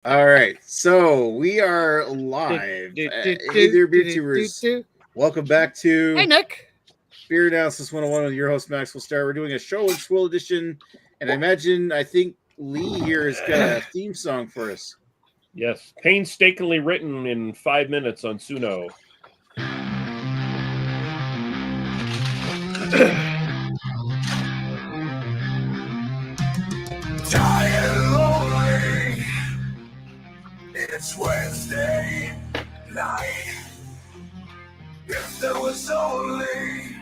All right, so we are live. Hey there, beer tubers. Welcome back Hey, to Nick. Beer Analysis 101 with your host, Maxwell Star. We're doing a show and Swill edition, and I think Lee here has got a theme song for us. Yes, painstakingly written in 5 minutes on Suno. Tired and lonely. It's Wednesday night. If there was only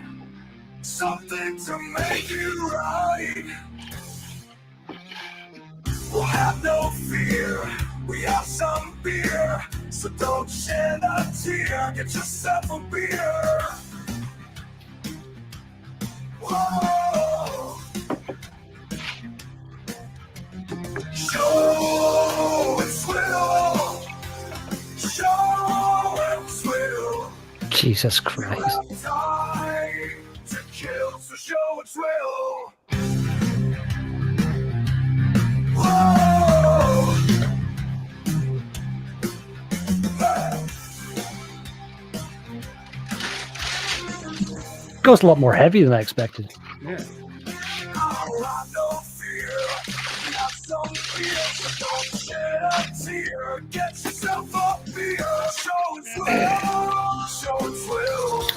something to make you right, we'll have no fear. We have some beer, so don't shed a tear. Get yourself a beer. Whoa. Show and Swill. Show and Swill. Jesus Christ. Time to kill, so show and Swill. Whoa. Goes a lot more heavy than I expected. Yeah. I'll have no fear. We have some beer, so don't shed a tear. Get yourself a beer. Show and Swill. Show and Swill.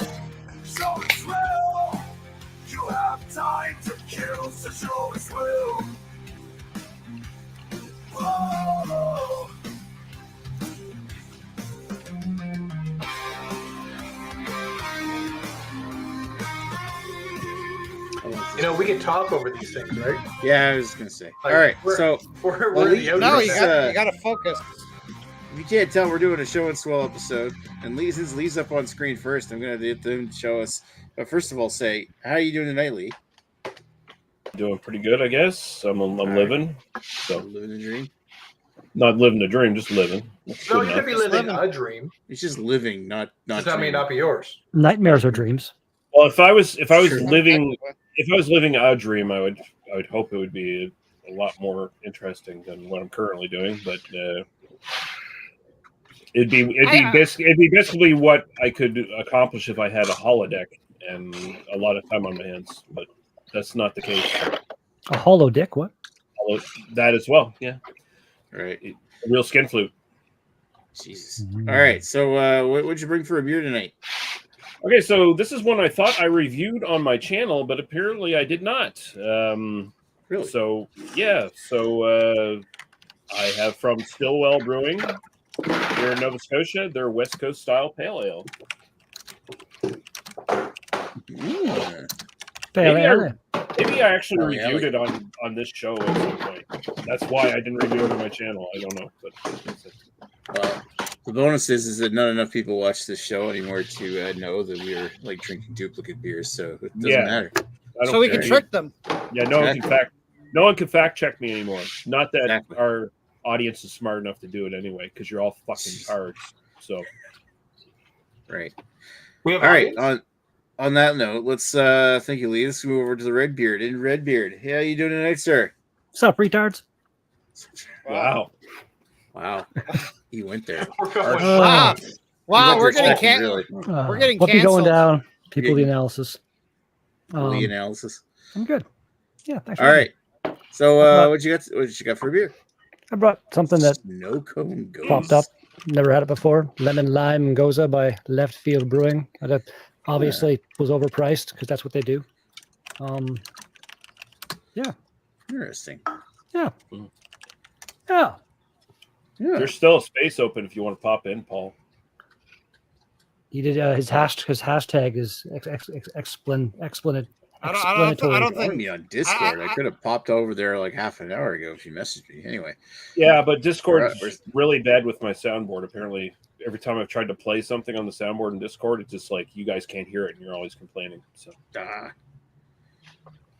Show and Swill. You have time to kill, so show and Swill. Whoa. You know, we can talk over these things, right? Yeah, I was gonna say. Like, All right, we're- so We're Well, the no, outro. you gotta focus. if you can't tell, we're doing a show and Swill episode, and since Lee's up on screen first, I'm gonna let them show us. But first of all, say how are you doing tonight, Lee? Doing pretty good, I guess. I'm living. So Living the dream. not living the dream, just living. That's No, good you could be enough. living a dream. It's just living, not Does that may dreaming. not be yours. Nightmares are dreams. Well, if I was Sure. living a dream, I would hope it would be a lot more interesting than what I'm currently doing. But it'd be basically what I could accomplish if I had a holodeck and a lot of time on my hands. But that's not the case. A hollow dick, what? Although that as well, yeah, Right. a real skin flute. Jesus. All right. So, what'd you bring for a beer tonight? Okay, so this is one I thought I reviewed on my channel, but apparently I did not. Really? So yeah, I have from Stillwell Brewing here in Nova Scotia, their West Coast style pale ale. Yeah. Maybe I actually Oh, yeah, reviewed it on this show at some point. That's why I didn't review it on my channel. I don't know, but Well, the bonus is that not enough people watch this show anymore to know that we are like drinking duplicate beers, so it doesn't matter. I don't So we care. can trick them. Yeah, no one can fact check me anymore. Not that Exactly. our audience is smart enough to do it anyway, because you're all fucking cards. So Right. We have All right. audience? On that note, let's thank you, Lee. Let's move over to the Redbeard. In Redbeard, how you doing tonight, sir? What's up, retards? wow. Wow, he went there. We're going- Uh, Wow, He we're went there getting second, canceled. really. We're getting what be going canceled. down? People, the Getting- analysis. Lee analysis. I'm good. Yeah, thanks. All for right. So, what you got? What you got for a beer? I brought something that Snow Cone Ghost. popped up. Never had it before. Lemon Lime Goza by Left Field Brewing. That obviously was overpriced because that's what they do. Interesting. Yeah. Mm. Yeah. Yeah. There's still a space open if you want to pop in, Paul. He did his hashtag is explanatory. I don't Find think. me on Discord. I could have popped over there like half an hour ago if you messaged me. Anyway, Yeah, but Discord's Right. really bad with my soundboard. Apparently, every time I've tried to play something on the soundboard in Discord, it's just like you guys can't hear it, and you're always complaining. So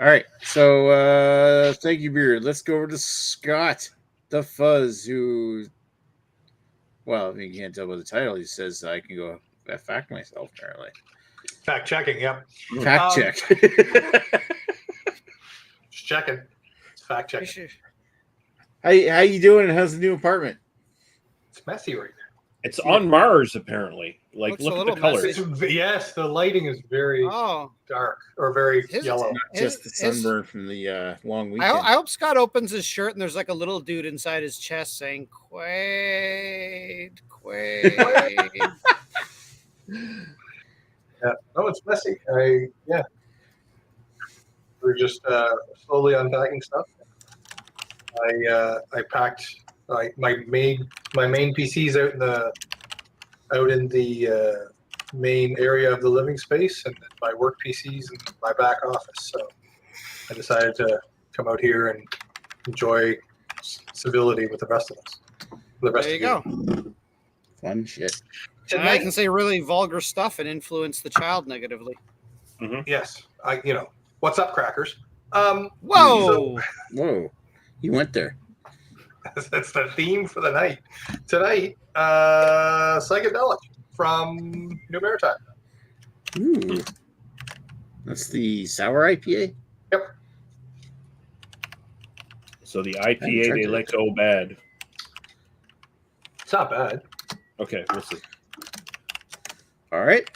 all right. So, thank you, Beard. Let's go over to Scott the Fuzz, who, well, I mean, you can't tell by the title. He says I can go fact myself. Apparently, Fact checking. Yep. fact check. Just checking. It's fact checking. How you doing? And how's the new apartment? It's messy right now. It's on Mars, apparently. Like, Looks a look at the little colors. messy. Yes, the lighting is very dark or very yellow. Just the sunburn from the long I weekend. hope Scott opens his shirt and there's like a little dude inside his chest saying Quaid, Quaid. Yeah. No, it's messy. We're just slowly unpacking stuff. I packed my main PCs out in the main area of the living space, and then my work PCs in my back office. So I decided to come out here and enjoy civility with the rest of us. There you go. Fun shit. I can say really vulgar stuff and influence the child negatively. Mm-hmm. Yes, what's up, crackers? Whoa! Whoa, you went there. That's the theme for the night. Tonight, psychedelic from New Maritime. Ooh, that's the sour IPA. Yep. So the IPA they let go bad. It's not bad. Okay, we'll see. All right.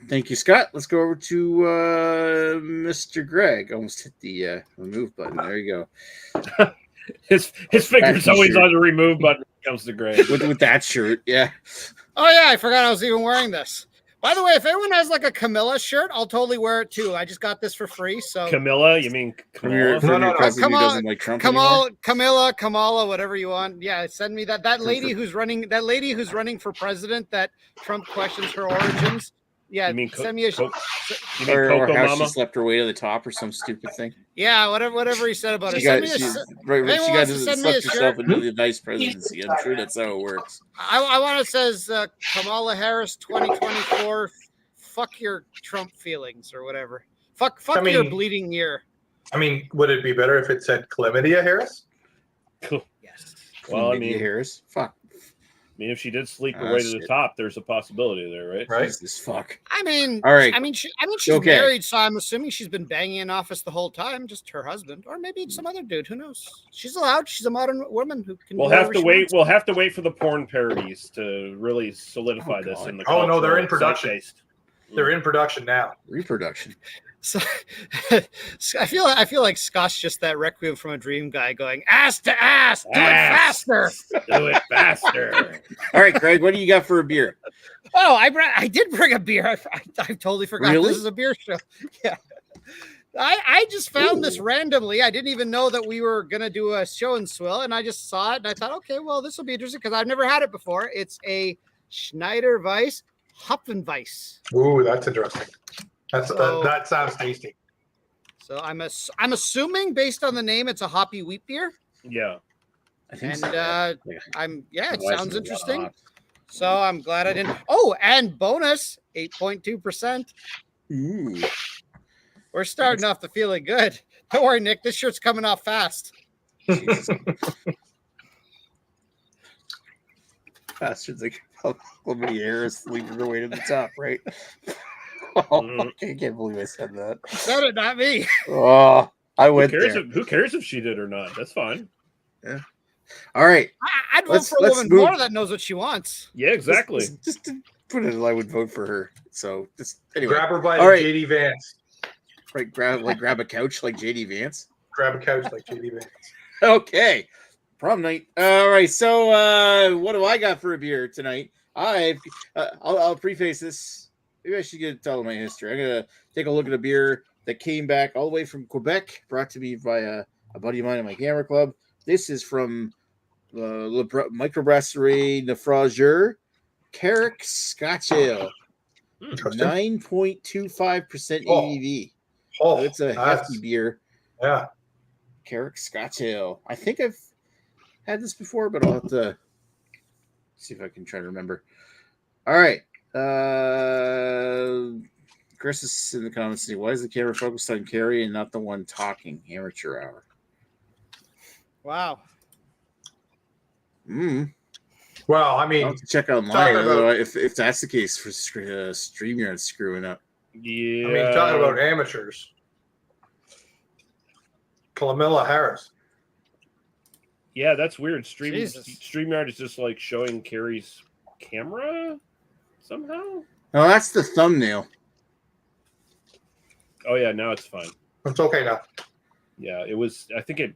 Thank you, Scott. Let's go over to Mr. Greg. Almost hit the remove button. There you go. His finger's always on the remove button when it comes to Greg. with that shirt, yeah. Oh yeah, I forgot I was even wearing this. By the way, if anyone has like a Camilla shirt, I'll totally wear it too. I just got this for free. So Camilla, you mean Kamala? From your cousin who Kamala, doesn't like Trump anymore? Kamala, whatever you want. Yeah, send me that lady who's running for president that Trump questions her origins. Yeah, send me a or how she slept her way to the top or some stupid thing. Yeah, whatever he said about it. She got to slept herself into the vice presidency. I'm sure that's how it works. I want it says Kamala Harris 2024. Fuck your Trump feelings or whatever. Fuck your bleeding ear. I mean, would it be better if it said Chlamydia Harris? Yes. Well, I mean, Harris. Fuck. I mean, if she did sleep her way to the top, there's a possibility there, right? Right. Jesus fuck. I mean, all right. I mean, she's married, so I'm assuming she's been banging in office the whole time, just her husband, or maybe some other dude. Who knows? She's allowed. She's a modern woman who can. We'll have to wait. We'll have to wait for the porn parodies to really solidify this in the. Oh no, they're in production. They're in production now. Reproduction. So I feel like Scott's just that Requiem from a Dream guy going ass to ass, do it faster, do it faster. All right, Greg, what do you got for a beer? Oh, I did bring a beer. I totally forgot this is a beer show. Yeah, I just found this randomly. I didn't even know that we were gonna do a show in Swill, and I just saw it and I thought, okay, well, this will be interesting because I've never had it before. It's a Schneider Weiss Hopfenweiss. Ooh, that's interesting. That sounds tasty. So I'm assuming based on the name, it's a hoppy wheat beer. Yeah, I think so. It sounds interesting. So I'm glad I didn't. Oh, and bonus 8.2%. Ooh, we're starting off the feeling good. Don't worry, Nick. This shirt's coming off fast. Bastards like Chlamydia Harris sleeping her way to the top, right? Oh, I can't believe I said that. You said it, not me. Oh, I went there. Who cares if she did or not? That's fine. Yeah. All right. I'd vote for a woman more that knows what she wants. Yeah, exactly. Just to put it, I would vote for her. So just anyway. Grab her by JD Vance. Right, grab a couch like JD Vance. Grab a couch like JD Vance. Okay. Prom night. All right. So what do I got for a beer tonight? I'll preface this. Maybe I should tell my history. I'm gonna take a look at a beer that came back all the way from Quebec, brought to me by a buddy of mine in my camera club. This is from Microbrasserie Naufrageur Carrick Scotch Ale, 9.25% ABV. Oh, so it's a hefty beer. Yeah, Carrick Scotch Ale. I think I've had this before, but I'll have to see if I can try to remember. All right. Chris is in the comments saying, why is the camera focused on Carrie and not the one talking? Amateur hour. Wow. Well, I mean, I'll have to check online if that's the case for StreamYard screwing up. Yeah. I mean, talking about amateurs. Camilla Harris. Yeah, that's weird. Jesus. StreamYard is just like showing Carrie's camera somehow. No, that's the thumbnail. Oh yeah, now it's fine. It's okay now. Yeah, it was. I think it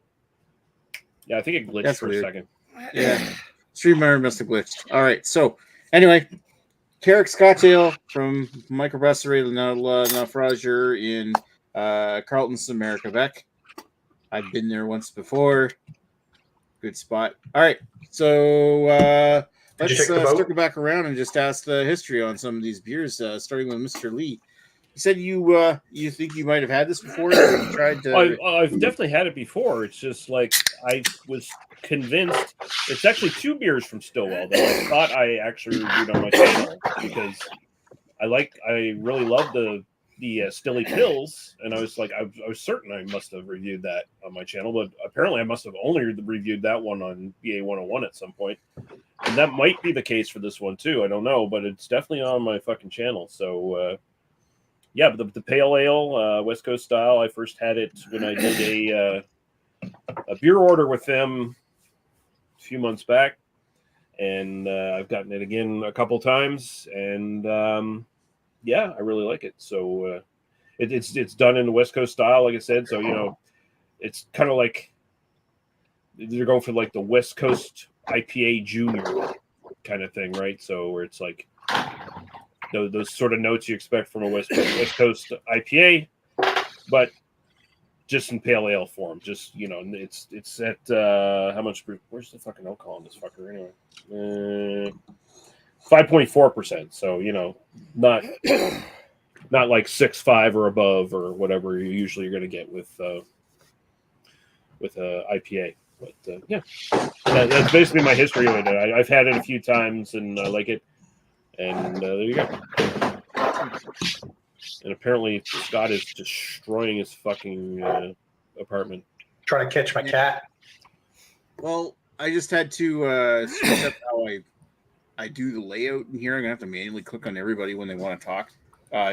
glitched That's for weird. a second. Yeah. StreamYard must have glitched. All right. So anyway, Carrick Scottsdale from Microbrasserie Naufrageur in Carleton-sur-Mer, Quebec. I've been there once before. Good spot. All right. So Did you let's take the boat? circle back around and just ask the history on some of these beers, starting with Mr. Lee. You said you think you might have had this before. You tried to... I've definitely had it before. It's just like I was convinced it's actually 2 beers from Stillwell that I thought I actually reviewed on my channel because I really love the Stilly Pills, and I was like I was certain I must have reviewed that on my channel, but apparently I must have only reviewed that one on BA 101 at some point, and that might be the case for this one too. I don't know, but it's definitely on my fucking channel. So. Yeah, but the pale ale, West Coast style. I first had it when I did a beer order with them a few months back, and I've gotten it again a couple times, and yeah, I really like it. So it's done in the West Coast style, like I said. So it's kind of like they're going for like the West Coast IPA Junior kind of thing, right? So where it's like. Those sort of notes you expect from a West Coast IPA, but just in pale ale form. Just it's at how much? Where's the fucking alcohol in this fucker anyway? 5.4%. So not like 6.5 or above or whatever you usually are going to get with IPA. But yeah, that's basically my history with it. I've had it a few times and I like it. And there you go. And apparently Scott is destroying his fucking apartment. Trying to catch my cat. Well, I just had to switch up how I do the layout in here. I'm gonna have to manually click on everybody when they want to talk,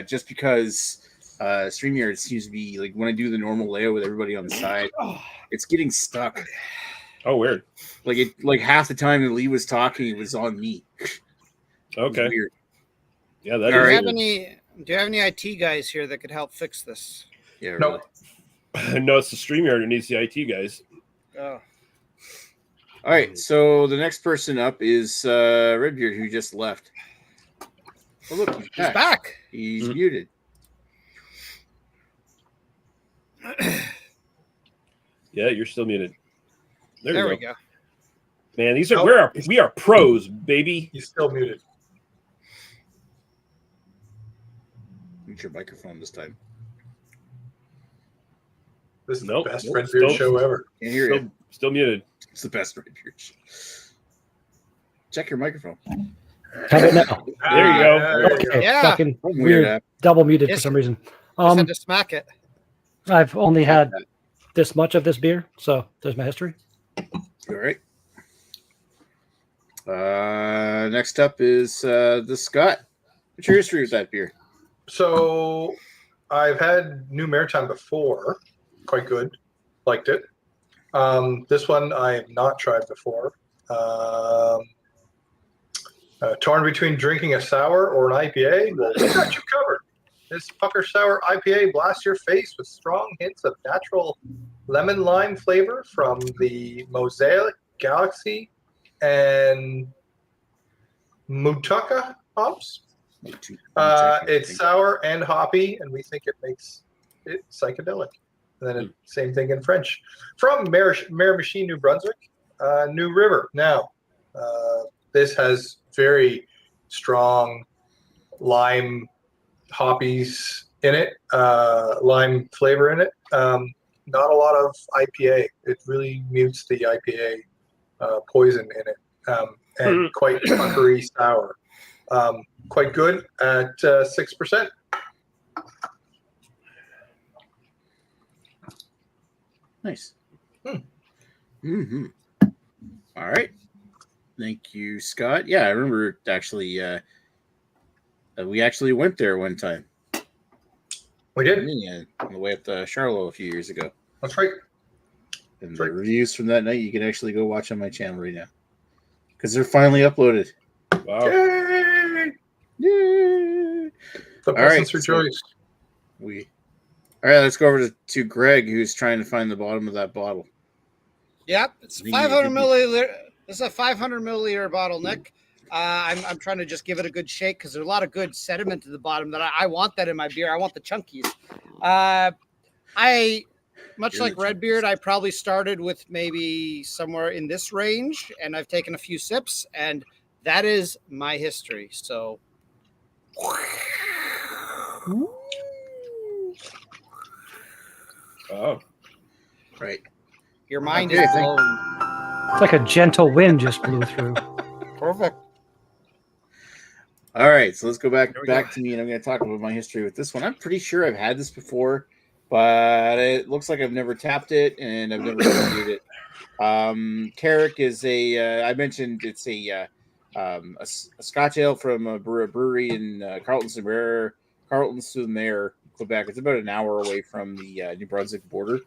just because StreamYard seems to be like when I do the normal layout with everybody on the side, it's getting stuck. Oh, weird. Like half the time that Lee was talking, it was on me. Okay. Weird. Yeah, that Do is. you have any IT guys here that could help fix this? Yeah. No. Really. No, it's the StreamYard who needs the IT guys. Oh. All right. So the next person up is Redbeard, who just left. Oh, look, he's back. He's muted. Yeah, you're still muted. There we go. Man, we are pros, baby. He's still muted. Mute your microphone this time. This is Nope. the best Nope. Redbeard show ever. Can't hear you. Still muted. It's the best Redbeard show. Check your microphone. Have it now. There you go. There you go. Okay, Yeah. fucking Weird weird. app. Double muted Yes. for some reason. Just had to smack it. I've only had this much of this beer, so there's my history. All right. Next up is the Scott. What's your history with that beer? So I've had New Maritime before. Quite good. Liked it. This one I have not tried before. Torn between drinking a sour or an IPA? Well, we got you covered. This Pucker Sour IPA blasts your face with strong hints of natural lemon lime flavor from the Mosaic Galaxy and Mutaka hops. It's sour and hoppy, and we think it makes it psychedelic. And then same thing in French. From Miramichi, New Brunswick, New River. Now, this has very strong lime hoppies in it, lime flavor in it. Not a lot of IPA. It really mutes the IPA poison in it, and quite puckery sour. Quite good at 6%. Nice. Mm-hmm. All right. Thank you, Scott. Yeah, I remember actually. We actually went there one time. We did. Yeah, on the way up to Charlotte a few years ago. That's right. And That's the right. reviews from that night you can actually go watch on my channel right now because they're finally uploaded. Wow. Yay! Yay! The All right, peasants rejoice. All right, let's go over to Greg, who's trying to find the bottom of that bottle. Yep, it's Really 500 good. milliliter. This is a 500 milliliter bottle, Nick. I'm trying to just give it a good shake because there's a lot of good sediment at the bottom that I want that in my beer. I want the chunkies. I much You're like the Redbeard, chunkies. I probably started with maybe somewhere in this range, and I've taken a few sips, and that is my history. So, Oh. Right. your mind Okay, is thank- blown. It's like a gentle wind just blew through. Perfect. All right, so let's go back There we to me, and I'm going to talk about my history with this one. I'm pretty sure I've had this before, but it looks like I've never tapped it and I've never reviewed it. Carrick is I mentioned it's a Scotch ale from a brewery in Carleton-sur-Mer, Quebec. It's about an hour away from the New Brunswick border,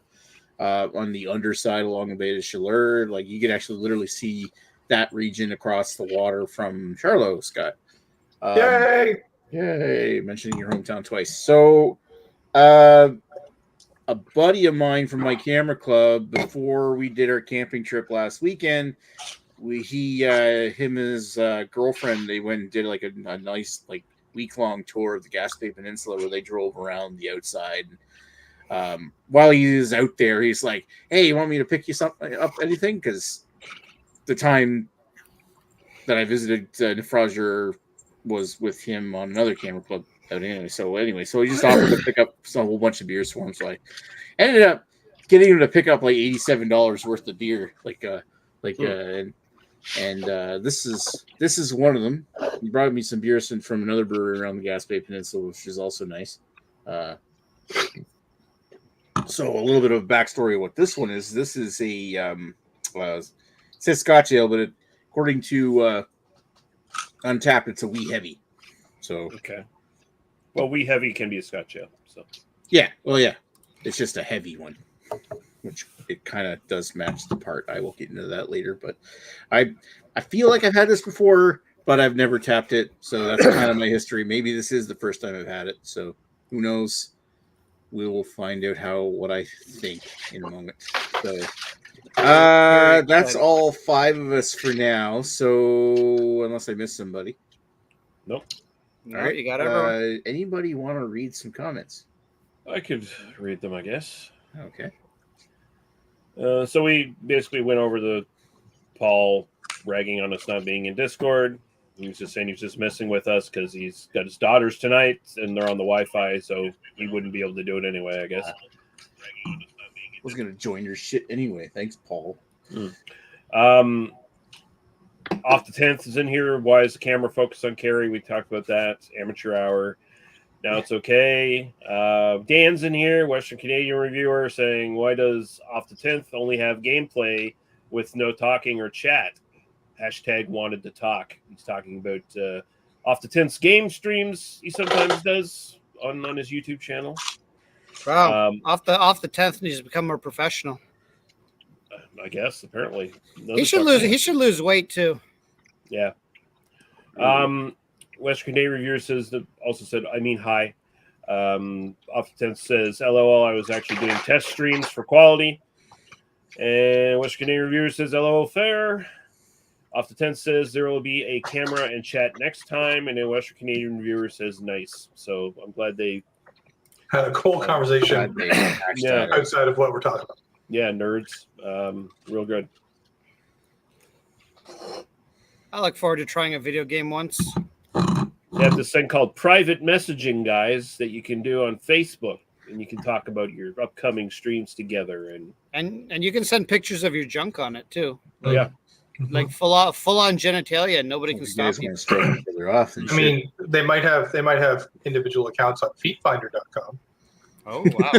on the underside along the Bay de Chaleur. Like you could actually literally see that region across the water from Charlotte, Scott. Yay! Yay! Mentioning your hometown twice. So, a buddy of mine from my camera club, before we did our camping trip last weekend, him and his girlfriend, they went and did like a nice like week-long tour of the Gaspé Peninsula where they drove around the outside. While he was out there, he's like, "Hey, you want me to pick you something up? Anything?" Because the time that I visited Nefrager was with him on another camera club out anyway. So he just offered to pick up a whole bunch of beers for him. So I ended up getting him to pick up like $87 worth of beer. This is one of them. He brought me some beers from another brewery around the Gaspé Peninsula, which is also nice. So a little bit of backstory of what this one is. This is a it says Scotch ale, but according to Untapped, it's a wee heavy. So Okay. Well, wee heavy can be a Scotch ale. So yeah, it's just a heavy one, which it kind of does match the part. I will get into that later, but I feel like I've had this before, but I've never tapped it, so that's kind of my history. Maybe this is the first time I've had it, so who knows? We will find out what I think in a moment. So that's all 5 of us for now. So unless I missed somebody. nope. No, All right. you got everyone. Anybody want to read some comments? I could read them, I guess. Okay. So we basically went over the Paul ragging on us not being in Discord. He was just saying he was just messing with us because he's got his daughters tonight and they're on the Wi-Fi, so he wouldn't be able to do it anyway, I guess. I was gonna join your shit anyway. Thanks, Paul. Off the 10th is in here. Why is the camera focused on Carrie? We talked about that. Amateur hour. Now it's okay. Dan's in here, Western Canadian reviewer, saying, why does Off the 10th only have gameplay with no talking or chat? Hashtag wanted to talk. He's talking about Off the 10th's game streams he sometimes does on his YouTube channel. Wow. Off the 10th needs to become more professional. I guess, apparently. He should lose weight too. Yeah. Western Canadian reviewer also said, I mean, hi. Off the 10th says, LOL, I was actually doing test streams for quality. And Western Canadian reviewer says, LOL, fair. Off the 10th says, there will be a camera and chat next time. And then Western Canadian reviewer says, nice. So I'm glad they had a cool conversation Yeah. outside of what we're talking about. Yeah, nerds. Real good. I look forward to trying a video game once. They have this thing called private messaging, guys, that you can do on Facebook, and you can talk about your upcoming streams together. And you can send pictures of your junk on it too. Yeah. Like full on genitalia, and nobody can stop you. Off I mean, they might have individual accounts on feetfinder.com. Oh wow.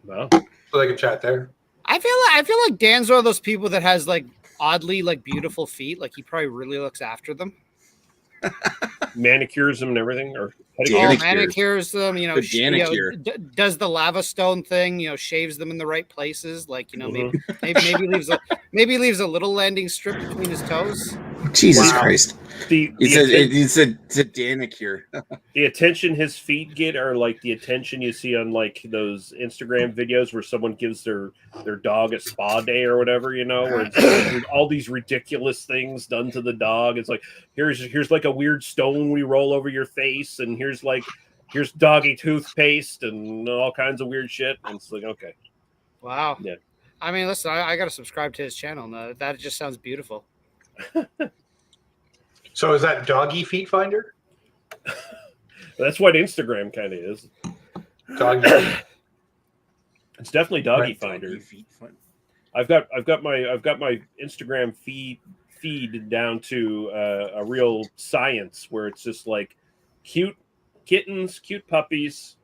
Wow. So they can chat there. I feel like Dan's one of those people that has like oddly like beautiful feet. Like he probably really looks after them. Manicures them and everything, or Danicures. Manicures them, you know, Good danicure. does the lava stone thing, you know, shaves them in the right places, like, you know, Mhm. maybe leaves a little landing strip between his toes. Jesus Wow. Christ. The It's a danicure. the attention his feet get are like the attention you see on like those Instagram videos where someone gives their dog a spa day or whatever, you know, where it's all these ridiculous things done to the dog. It's like here's like a weird stone we roll over your face, and here's doggy toothpaste and all kinds of weird shit. And it's like, okay. Wow. Yeah. I mean, listen, I got to subscribe to his channel. No, that just sounds beautiful. So is that Doggy Feet Finder? That's what Instagram kind of is. Doggy. It's definitely Doggy Right. Finder. Doggy feet fun. I've got my Instagram feed down to a real science where it's just like cute kittens, cute puppies,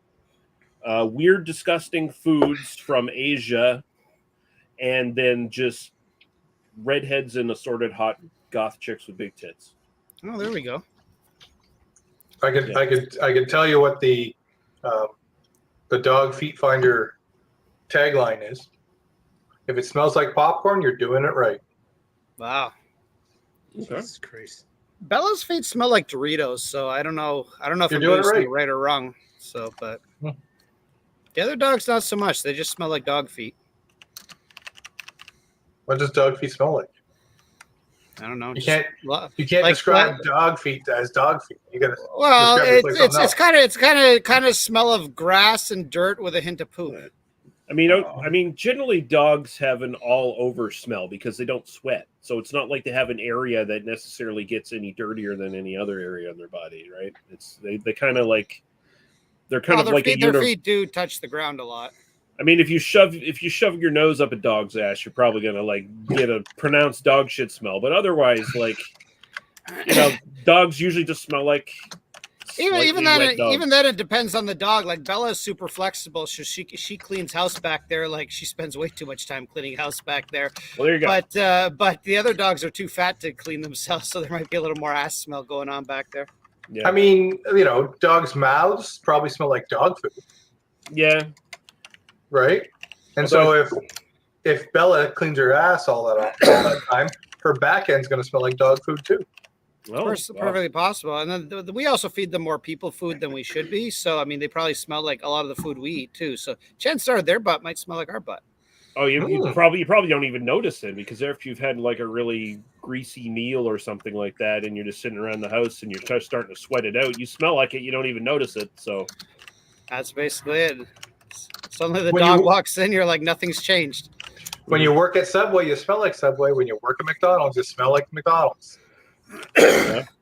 weird, disgusting foods from Asia, and then just redheads and assorted hot goth chicks with big tits. Oh, there we go. I could tell you what the Dog Feet Finder tagline is. If it smells like popcorn, you're doing it right. Wow. Jesus Christ. Bella's feet smell like Doritos, so I don't know if You're I'm doing doing it something right. right or wrong. So, but the other dogs not so much. They just smell like dog feet. What does dog feet smell like? I don't know. You just can't lo- describe like- dog feet as dog feet. You gotta. Well, describe it like something it's kind of smell of grass and dirt with a hint of poop. I mean, generally dogs have an all-over smell because they don't sweat, so it's not like they have an area that necessarily gets any dirtier than any other area on their body, right? It's they kind of like they're kind of like their feet do touch the ground a lot. I mean, if you shove your nose up a dog's ass, you're probably gonna like get a pronounced dog shit smell. But otherwise, like, you know, dogs usually just smell like Even then it depends on the dog. Like Bella is super flexible. She cleans house back there. Like she spends way too much time cleaning house back there. Well, there you go. But the other dogs are too fat to clean themselves, so there might be a little more ass smell going on back there. Yeah. I mean, you know, dogs' mouths probably smell like dog food, Yeah. right? And so if Bella cleans her ass all that time, her back end's going to smell like dog food too. Oh, Perfectly possible. And then we also feed them more people food than we should be. So I mean, they probably smell like a lot of the food we eat too. So chances are their butt might smell like our butt. Oh, you probably don't even notice it because if you've had like a really greasy meal or something like that, and you're just sitting around the house and you're starting to sweat it out, you smell like it, you don't even notice it. So that's basically it. Suddenly the When dog you- walks in, you're like, nothing's changed. When you work at Subway, you smell like Subway. When you work at McDonald's, you smell like McDonald's.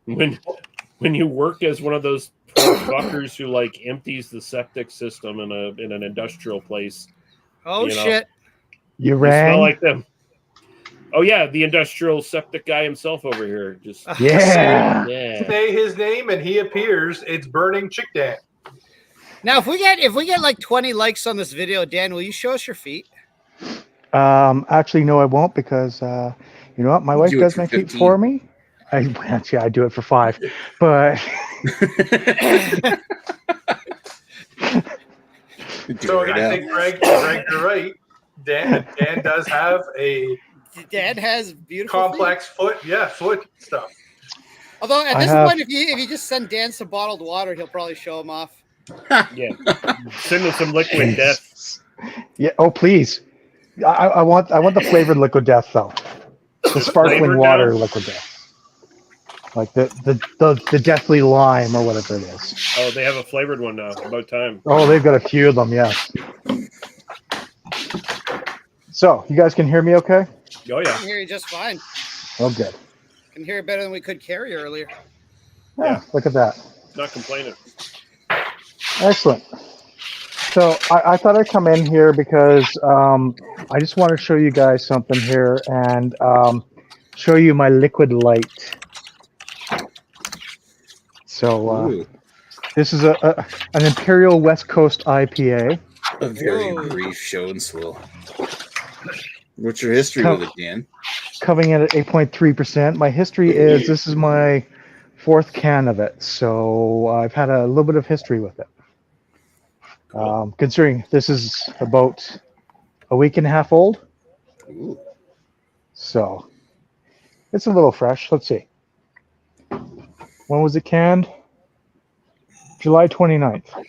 when you work as one of those poor fuckers who like empties the septic system in an industrial place, Oh you know, shit! You you rang? smell like them. Oh yeah, the industrial septic guy himself over here. Just Yeah. yeah. Say his name and he appears. It's Burning Chick Dan. Now, if we get like 20 likes on this video, Dan, will you show us your feet? Actually, no, I won't because you know what? My wife do it does for my feet 15. for me. Actually, I do it for 5, but So I think Greg, you're right. Dan does have a Dan has beautiful complex foot stuff. Feet. Although at I this have- point, if you just send Dan some bottled water, he'll probably show them off. Yeah. Send them some liquid death. yeah. Oh, please. I want the flavored liquid death though. The sparkling Flavored water death? liquid death. Like the deathly lime or whatever it is. Oh, they have a flavored one now. About time. Oh, they've got a few of them, yes. So, you guys can hear me okay? Oh I yeah. can hear you just fine. Oh, good. I can hear you better than we could carry earlier. Yeah, look at that. Not complaining. Excellent. So, I thought I'd come in here because I just want to show you guys something here and show you my liquid light. So, Ooh, this is an Imperial West Coast IPA. a very Whoa. brief show and swill. What's your history with it, Dan? Coming in at 8.3%. My history is this is my fourth can of it, so I've had a little bit of history with it. Cool. Considering this is about a week and a half old, Ooh. so it's a little fresh. Let's see. When was it canned? July 29th.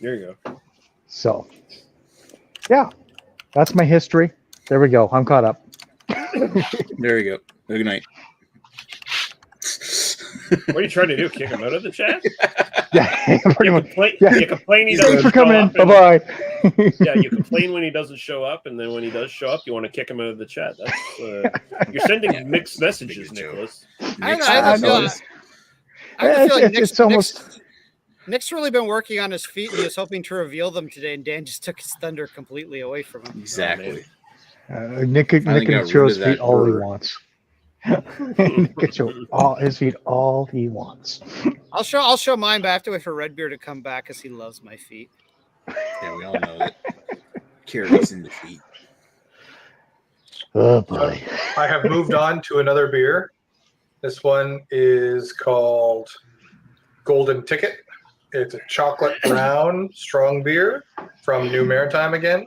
There you go. So, yeah, that's my history. There we go. I'm caught up. There we go. Good night. What are you trying to do? Kick him out of the chat? Yeah, pretty You much. complain, Yeah. you complain he Thanks doesn't for coming show in. up. and- Bye-bye. Yeah, you complain when he doesn't show up, and then when he does show up, you want to kick him out of the chat. That's you're sending mixed messages, Nicholas. I Next have a episode feeling- is- I have a feeling It's almost... Nick's really been working on his feet, and he was hoping to reveal them today, and Dan just took his thunder completely away from him. Exactly. Nick can got show rid his of feet that all he bird. wants. Nick can show all his feet all he wants. I'll show mine, but I have to wait for Redbeard to come back because he loves my feet. Yeah, we all know that. Carries in the feet. Oh boy. I have moved on to another beer. This one is called Golden Ticket. It's a chocolate brown strong beer from New Maritime again.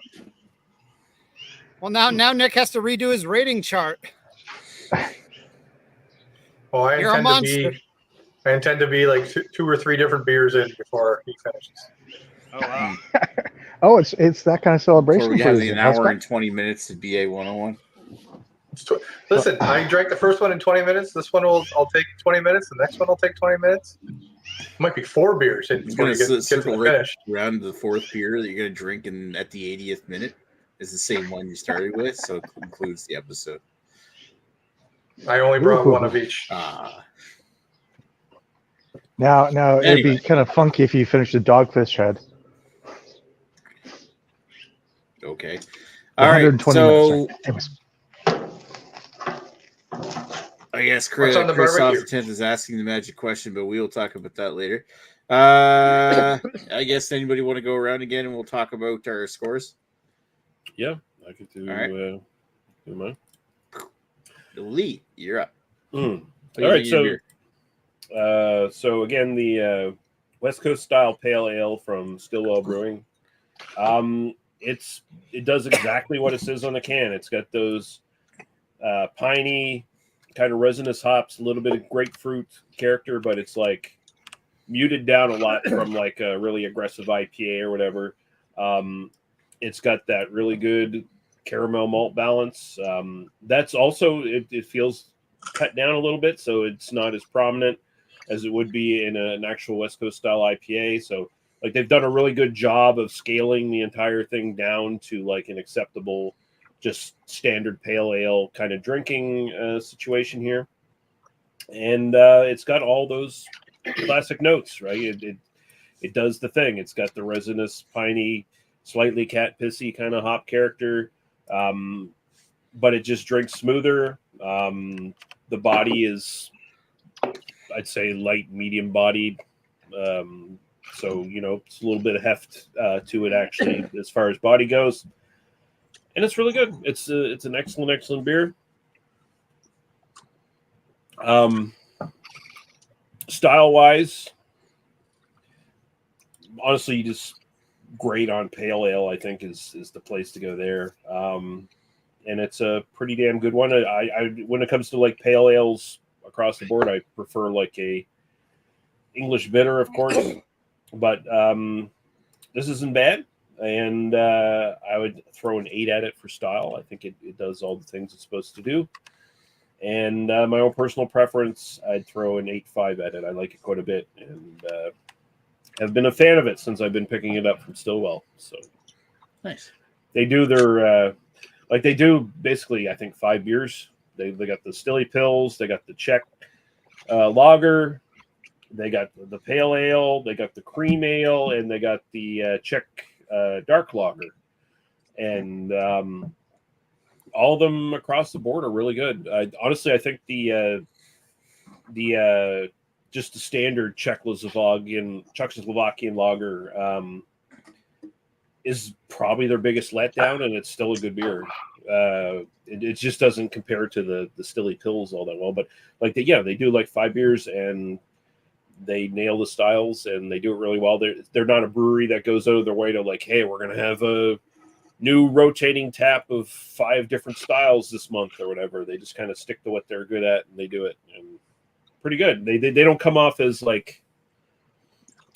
Well, now Nick has to redo his rating chart. Well, I You're a intend to be like two or three different beers in before he finishes. Oh wow! Oh, it's that kind of celebration. Before we for have you, an huh, hour Scott? and 20 minutes to BA 101. Listen, I drank the first one in 20 minutes. This one I'll take 20 minutes. The next one will take 20 minutes. Might be 4 beers in It's before going you to get to circle the right finish. around to the fourth beer that you're going to drink at the 80th minute. Is the same one you started with, so it concludes the episode. I only brought one of each. Now it'd Anyway. be kind of funky if you finished the Dogfish Head. Okay. All right. 120 So minutes. Anyways. I guess Chris What's on the off barbecue? the 10th is asking the magic question, but we will talk about that later. I guess anybody want to go around again and we'll talk about our scores? Yeah, I could do, All right. do mine. Elite, you're up. Mm. What do you All right, think of your beer? So again, the West Coast style pale ale from Stillwell Brewing. It does exactly what it says on the can. It's got those piney kind of resinous hops, a little bit of grapefruit character, but it's like muted down a lot from like a really aggressive IPA or whatever. It's got that really good caramel malt balance. That's also it feels cut down a little bit, so it's not as prominent as it would be in an actual West Coast style IPA. So like they've done a really good job of scaling the entire thing down to like an acceptable, just standard pale ale kind of drinking situation here. And it's got all those classic notes, right? It does the thing. It's got the resinous, piney, slightly cat pissy kind of hop character, but it just drinks smoother. The body is, I'd say, light, medium bodied. So, it's a little bit of heft to it, actually, as far as body goes. And it's really good. It's an excellent beer. Style-wise, honestly, just great on pale ale, I think, is the place to go there. And it's a pretty damn good one. I when it comes to like pale ales across the board, I prefer like a English bitter, of course, but this isn't bad. And I would throw an 8 at it for style. I think it does all the things it's supposed to do. And my own personal preference, I'd throw an 8.5 at it. I like it quite a bit, and have been a fan of it since I've been picking it up from Stillwell. So Nice. they do their they do basically, I think, 5 beers. They got the Stilly Pills, they got the Czech lager, they got the pale ale, they got the cream ale, and they got the Czech dark lager. And all of them across the board are really good. Honestly, I think the just the standard Czechoslovakian lager is probably their biggest letdown, and it's still a good beer. It just doesn't compare to the Stilly Pills all that well. But like they do like 5 beers and they nail the styles and they do it really well. They're not a brewery that goes out of their way to like, hey, we're gonna have a new rotating tap of 5 different styles this month or whatever. They just kind of stick to what they're good at and they do it and pretty good. They don't come off as like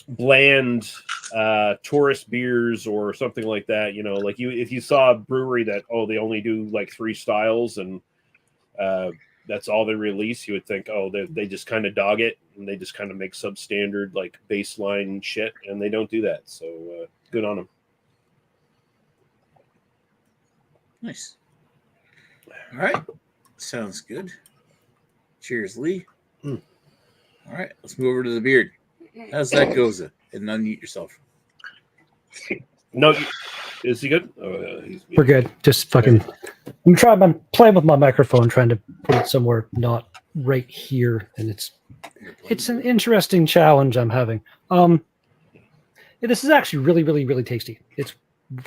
bland tourist beers or something like that. You know, like if you saw a brewery that they only do like 3 styles and that's all they release, you would think, they just kind of dog it and they just kind of make substandard like baseline shit, and they don't do that. So good on them. Nice. All right. Sounds good. Cheers, Lee. All right. Let's move over to the beard. How's that goza? And unmute yourself. No, is he good? We're good. Just fucking. I'm playing with my microphone, trying to put it somewhere not right here, and it's an interesting challenge I'm having. This is actually really, really, really tasty. It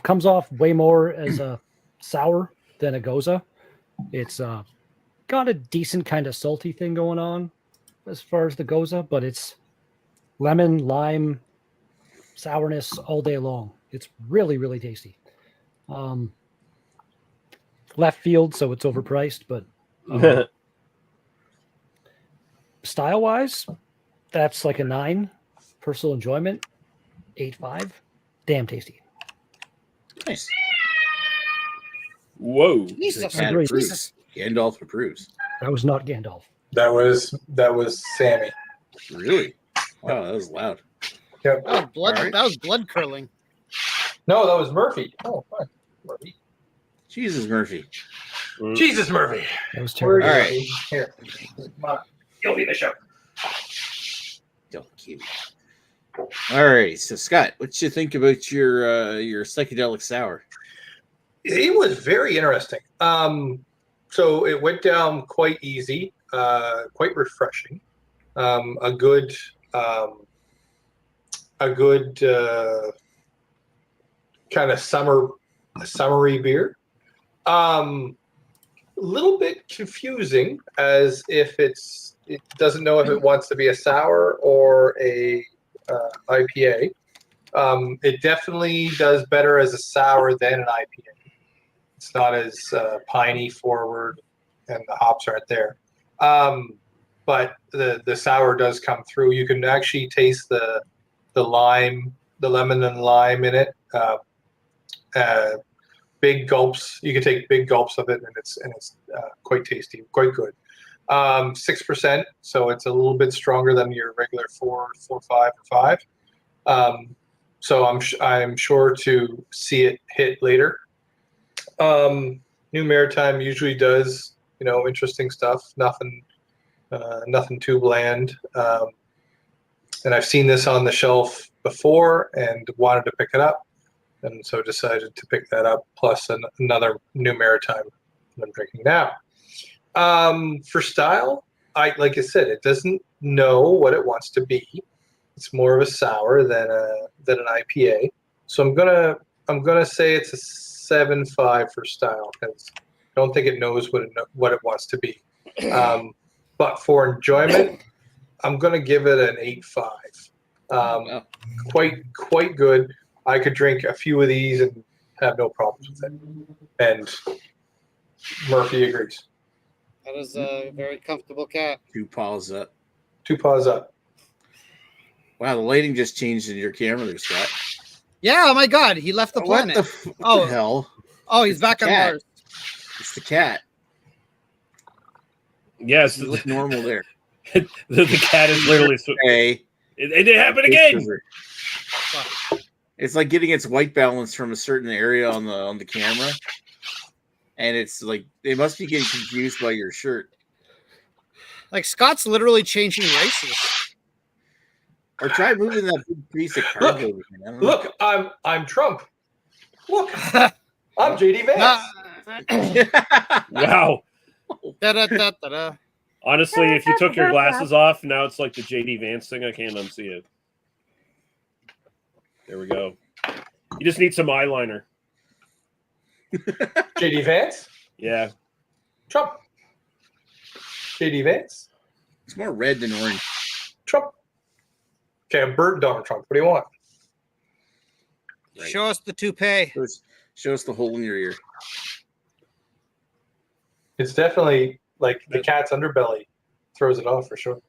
comes off way more as a sour than a goza. It's got a decent kind of salty thing going on as far as the goza, but it's lemon, lime, sourness all day long. It's really, really tasty. Left field, so it's overpriced, but style-wise, that's like a 9. Personal enjoyment, 8.5. Damn tasty. Nice. Whoa. Jesus. Jesus. Gandalf approves. That was not Gandalf. That was Sammy. Really? Wow, that was loud. Yep. Oh, blood! All right. That was blood curdling. No, that was Murphy. Oh, fine. Murphy. Jesus, Murphy. Jesus, Murphy. That was Where terrible. are All you? right. Here. Come on. You'll be the show. Don't keep. All right. So, Scott, what you think about your psychedelic sour? It was very interesting. So it went down quite easy, quite refreshing. A good kind of summery beer. A little bit confusing, as if it doesn't know if it wants to be a sour or a IPA. It definitely does better as a sour than an IPA. It's not as piney forward, and the hops aren't there. But the sour does come through. You can actually taste the lime, the lemon and lime in it. Big gulps. You can take big gulps of it, and it's quite tasty, quite good. 6%, so it's a little bit stronger than your regular 4, 5, or 5. So I'm sure to see it hit later. New Maritime usually does interesting stuff. Nothing too bland. And I've seen this on the shelf before and wanted to pick it up, and so decided to pick that up. Plus another New Maritime that I'm drinking now. For style, like I said, it doesn't know what it wants to be. It's more of a sour than an IPA. So I'm gonna say it's a 7.5 for style, because I don't think it knows what it wants to be. But for enjoyment, I'm gonna give it an 8.5. Quite good. I could drink a few of these and have no problems with it. And Murphy agrees. That is a very comfortable cat. 2 paws up. 2 paws up. Wow, the lighting just changed in your camera there, Scott. Yeah. Oh my God, he left the planet. What the hell? Oh, he's It's back the on cat. Mars. It's the cat. Yes, You look normal there. the cat is literally. Hey. It did happen again. It's like getting its white balance from a certain area on the camera, and it's like they must be getting confused by your shirt. Like Scott's literally changing races. Or try moving that big piece of cardboard. Again. I don't know. Look, I'm Trump. Look, I'm JD Vance. Wow. Da-da-da-da-da. Honestly, if you took your glasses off, now it's like the JD Vance thing. I can't unsee it. There we go. You just need some eyeliner. JD Vance? Yeah. Trump. JD Vance. It's more red than orange. Trump. Okay, I'm Bert Donald Trump. What do you want? Right. Show us the toupee. Show us the hole in your ear. It's definitely like the cat's underbelly throws it off for sure.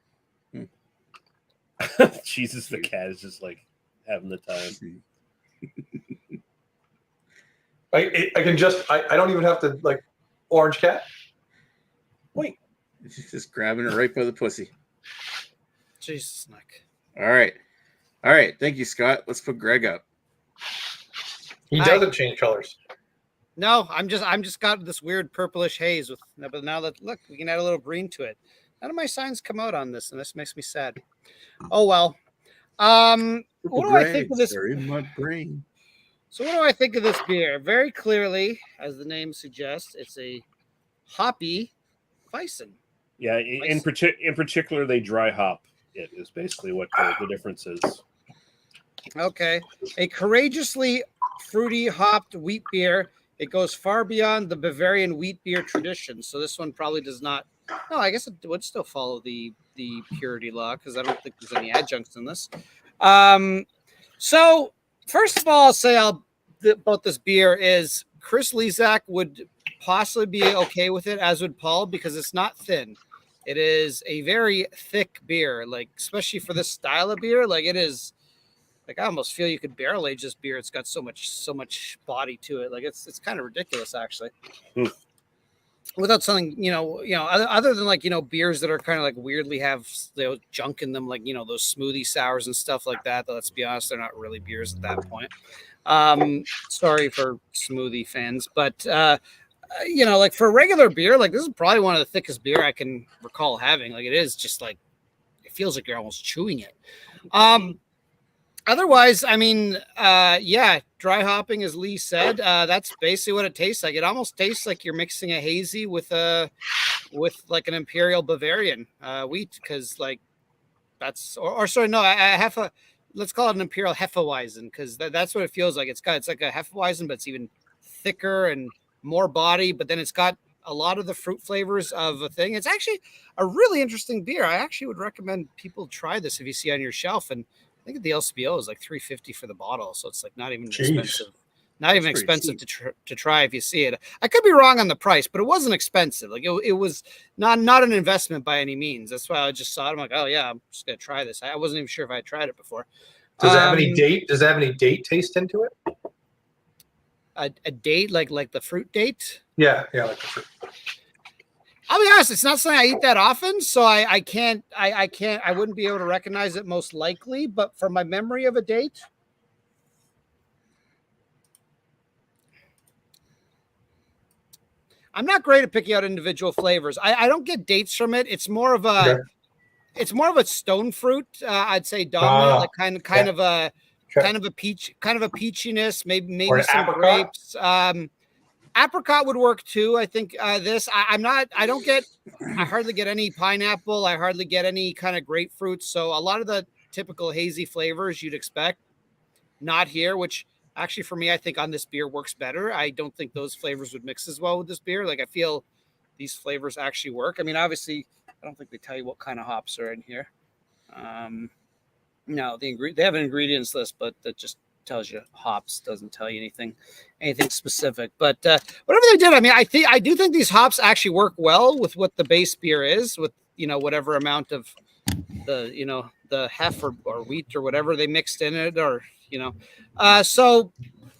Jesus, the cat is just like having the time. I can just I don't even have to like orange cat. Wait. She's just grabbing it right by the pussy. Jesus, Nick. All right. Thank you, Scott. Let's put Greg up. He doesn't change colors. No, I'm just got this weird purplish haze with. But now that look, we can add a little green to it. None of my signs come out on this, and this makes me sad. Oh well. What do I think of this? They're in my brain. So what do I think of this beer? Very clearly, as the name suggests, it's a hoppy Weizen. Yeah, in particular, they dry hop. It is basically what the difference is. Okay, a courageously fruity hopped wheat beer. It goes far beyond the Bavarian wheat beer tradition. So this one probably does not. No, I guess it would still follow the purity law because I don't think there's any adjuncts in this. So first of all, I'll say about this beer is Chris Lezak would possibly be okay with it, as would Paul, because it's not thin. It is a very thick beer, like especially for this style of beer. Like it is, like I almost feel you could barrel age this beer. It's got so much body to it. Like it's kind of ridiculous, actually. Without something, other than like beers that are kind of like weirdly have junk in them, like those smoothie sours and stuff like that. Let's be honest, they're not really beers at that point. Sorry for smoothie fans, but like for a regular beer, like this is probably one of the thickest beer I can recall having. Like it is just like it feels like you're almost chewing it. Otherwise, I mean, dry hopping, as Lee said, that's basically what it tastes like. It almost tastes like you're mixing a hazy with like an Imperial Bavarian wheat, because like that's sorry, no, let's call it an Imperial Hefeweizen, because that's what it feels like. It's like a Hefeweizen, but it's even thicker and more body, but then it's got a lot of the fruit flavors of a thing. It's actually a really interesting beer. I actually would recommend people try this if you see it on your shelf. And I think the LCBO is like $3.50 for the bottle, so it's like not even expensive. Not even expensive to try if you see it. I could be wrong on the price, but it wasn't expensive. Like it was not an investment by any means. That's why I just saw it. I'm like, oh yeah, I'm just gonna try this. I wasn't even sure if I had tried it before. Does it have any date? Does it have any date taste into it? A date like the fruit date? Yeah, like the fruit. I'll be honest, it's not something I eat that often, so I wouldn't be able to recognize it most likely, but from my memory of a date, I'm not great at picking out individual flavors. I don't get dates from it. It's more of a stone fruit, I'd say dominant, like kind of a peachiness, maybe some grapes. Apricot would work too. I think I hardly get any pineapple. I hardly get any kind of grapefruit. So a lot of the typical hazy flavors you'd expect, not here, which actually for me, I think on this beer works better. I don't think those flavors would mix as well with this beer. Like I feel these flavors actually work. I mean, obviously I don't think they tell you what kind of hops are in here. No, they have an ingredients list, but that just tells you hops, doesn't tell you anything specific. But whatever they did, I mean, I do think these hops actually work well with what the base beer is, with whatever amount of the hef or wheat or whatever they mixed in it, or so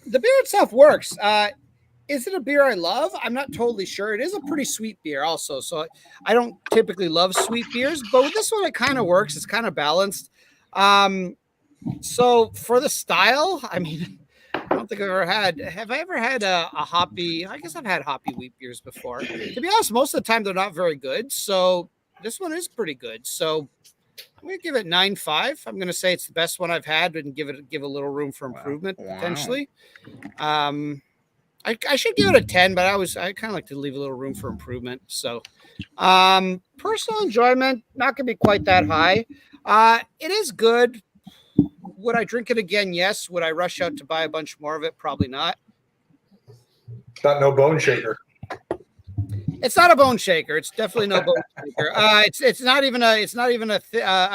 the beer itself works. Is it a beer I love? I'm not totally sure. It is a pretty sweet beer also, so I don't typically love sweet beers, but with this one it kind of works. It's kind of balanced. So for the style, I mean, I don't think have I ever had a hoppy? I guess I've had hoppy wheat beers before. To be honest, most of the time they're not very good. So this one is pretty good. So I'm going to give it 9.5. I'm going to say it's the best one I've had, and give a little room for improvement potentially. I should give it a 10, but I kind of like to leave a little room for improvement. So personal enjoyment, not going to be quite that high. It is good. Would I drink it again? Yes. Would I rush out to buy a bunch more of it? Probably not. It's not no bone shaker. It's not a bone shaker. It's definitely no bone shaker. It's not even a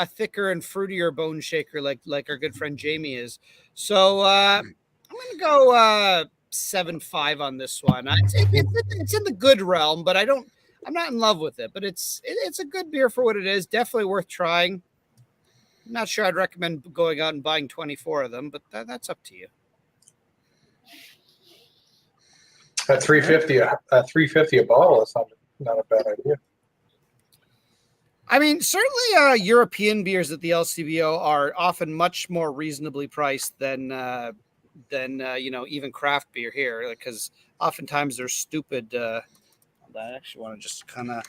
thicker and fruitier bone shaker like our good friend Jamie is. So I'm gonna go 7.5 on this one. It's in the good realm, but I'm not in love with it. But it's a good beer for what it is. Definitely worth trying. I'm not sure I'd recommend going out and buying 24 of them, but that's up to you. At $3.50 a bottle, that's not a bad idea. I mean, certainly European beers at the LCBO are often much more reasonably priced than even craft beer here, because oftentimes they're stupid. I actually want to just kind of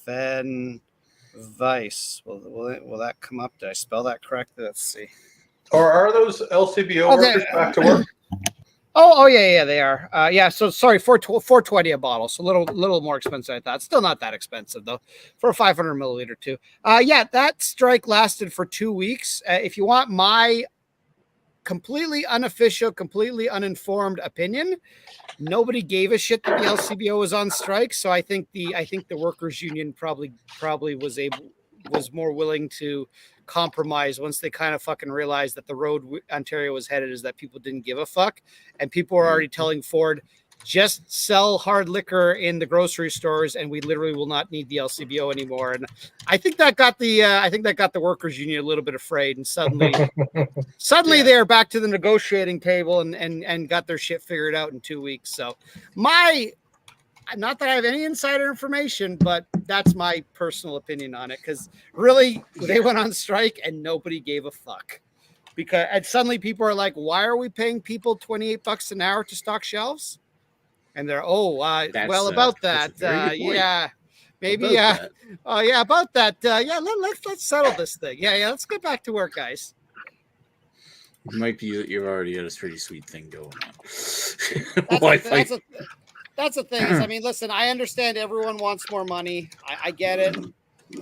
Hopfen Weiss. Will that come up? Did I spell that correctly? Let's see. Or are those LCBO workers back to work? Oh yeah, they are. Yeah, so sorry, $4.20 a bottle, so a little more expensive than I thought. Still not that expensive though, for a 500 milliliter too. Yeah, that strike lasted for 2 weeks. If you want my completely unofficial, completely uninformed opinion, nobody gave a shit that the LCBO was on strike. So I think the workers' union probably was more willing to compromise once they kind of fucking realized that the road Ontario was headed is that people didn't give a fuck, and people were already telling Ford, just sell hard liquor in the grocery stores and we literally will not need the LCBO anymore. And I think that got the workers union a little bit afraid, and suddenly they're back to the negotiating table and got their shit figured out in 2 weeks. So not that I have any insider information, but that's my personal opinion on it. Because really, they went on strike and nobody gave a fuck. And suddenly people are like, "Why are we paying people $28 an hour to stock shelves?" And they're, about that. Yeah, maybe. About that. Let's settle this thing. Yeah. Let's get back to work, guys. It might be that you've already got a pretty sweet thing going on. That's the thing is, I mean, listen, I understand everyone wants more money. I get it.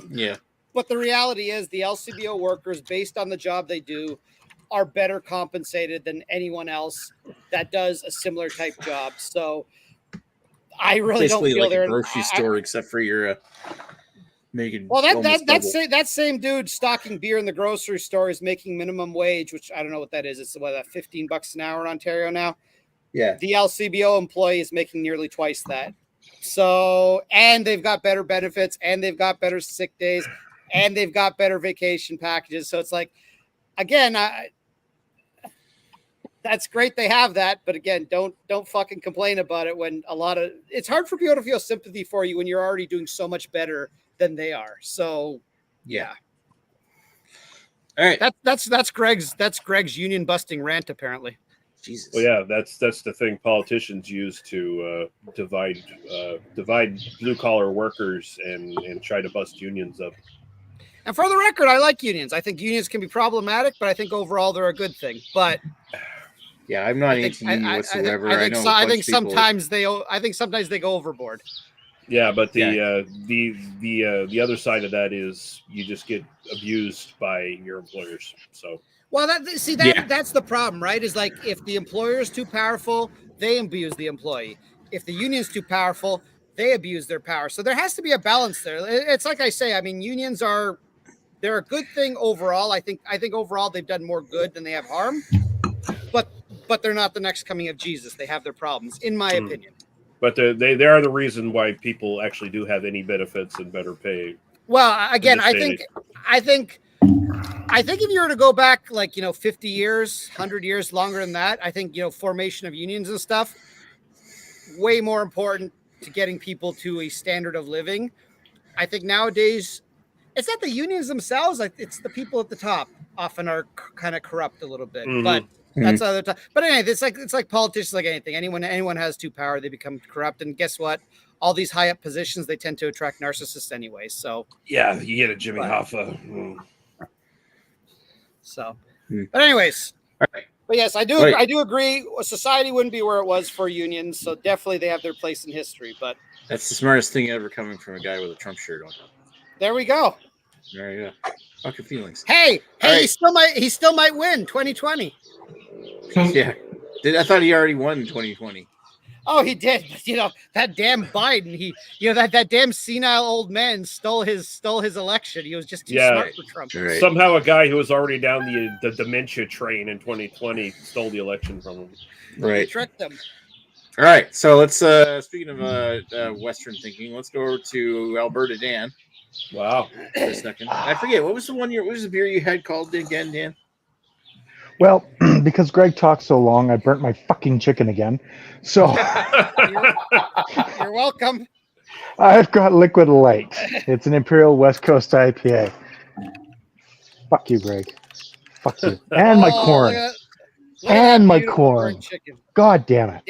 Yeah. But the reality is the LCBO workers, based on the job they do, are better compensated than anyone else that does a similar type job. So I really don't feel like they're a grocery store, except for your making. Well, that same dude stocking beer in the grocery store is making minimum wage, which I don't know what that is. It's $15 an hour in Ontario now. Yeah. The LCBO employee is making nearly twice that. So, and they've got better benefits, and they've got better sick days, and they've got better vacation packages. So it's like, again, that's great they have that, but again, don't fucking complain about it when it's hard for people to feel sympathy for you when you're already doing so much better than they are. So yeah. All right. That's Greg's union busting rant, apparently. Jesus. Well, yeah, that's the thing politicians use to divide blue collar workers and try to bust unions up. And for the record, I like unions. I think unions can be problematic, but I think overall they're a good thing. But yeah, I'm not anti-union whatsoever. I think sometimes they go overboard. Yeah, but the other side of that is you just get abused by your employers. So. Well, that's the problem, right? Is like if the employer is too powerful, they abuse the employee. If the union is too powerful, they abuse their power. So there has to be a balance there. It's like I say, I mean, unions they're a good thing overall. I think overall they've done more good than they have harm. But they're not the next coming of Jesus. They have their problems, in my opinion. But they are the reason why people actually do have any benefits and better pay. Well, again, I think if you were to go back 50 years, 100 years, longer than that, I think, formation of unions and stuff, way more important to getting people to a standard of living. I think nowadays, it's not the unions themselves, it's the people at the top often are kind of corrupt a little bit. Mm-hmm. But that's other time. But anyway, it's like politicians, like anything. Anyone has too power, they become corrupt. And guess what? All these high up positions, they tend to attract narcissists anyway. So yeah, you get a Jimmy Hoffa. So, but anyways, all right. But yes, I do agree. Society wouldn't be where it was for unions, so definitely they have their place in history. But that's the smartest thing ever coming from a guy with a Trump shirt on. There we go. There you go. Fuck your feelings. Hey, right. He still might win 2020. Yeah, I thought he already won in 2020. Oh, he did. But, that damn Biden. That damn senile old man stole his election. He was just too smart for Trump. Right. Somehow, a guy who was already down the dementia train in 2020 stole the election from him. He Right. tricked them. All right. So let's speaking of Western thinking, let's go over to Alberta Dan Wow. for a second. I forget what was the beer you had called again, Dan? Well, because Greg talked so long, I burnt my fucking chicken again. So You're welcome. I've got Liquid Light. It's an Imperial West Coast IPA. Fuck you, Greg. Fuck you. And my corn. Look at And that my beautiful corn. burnt chicken. God damn it.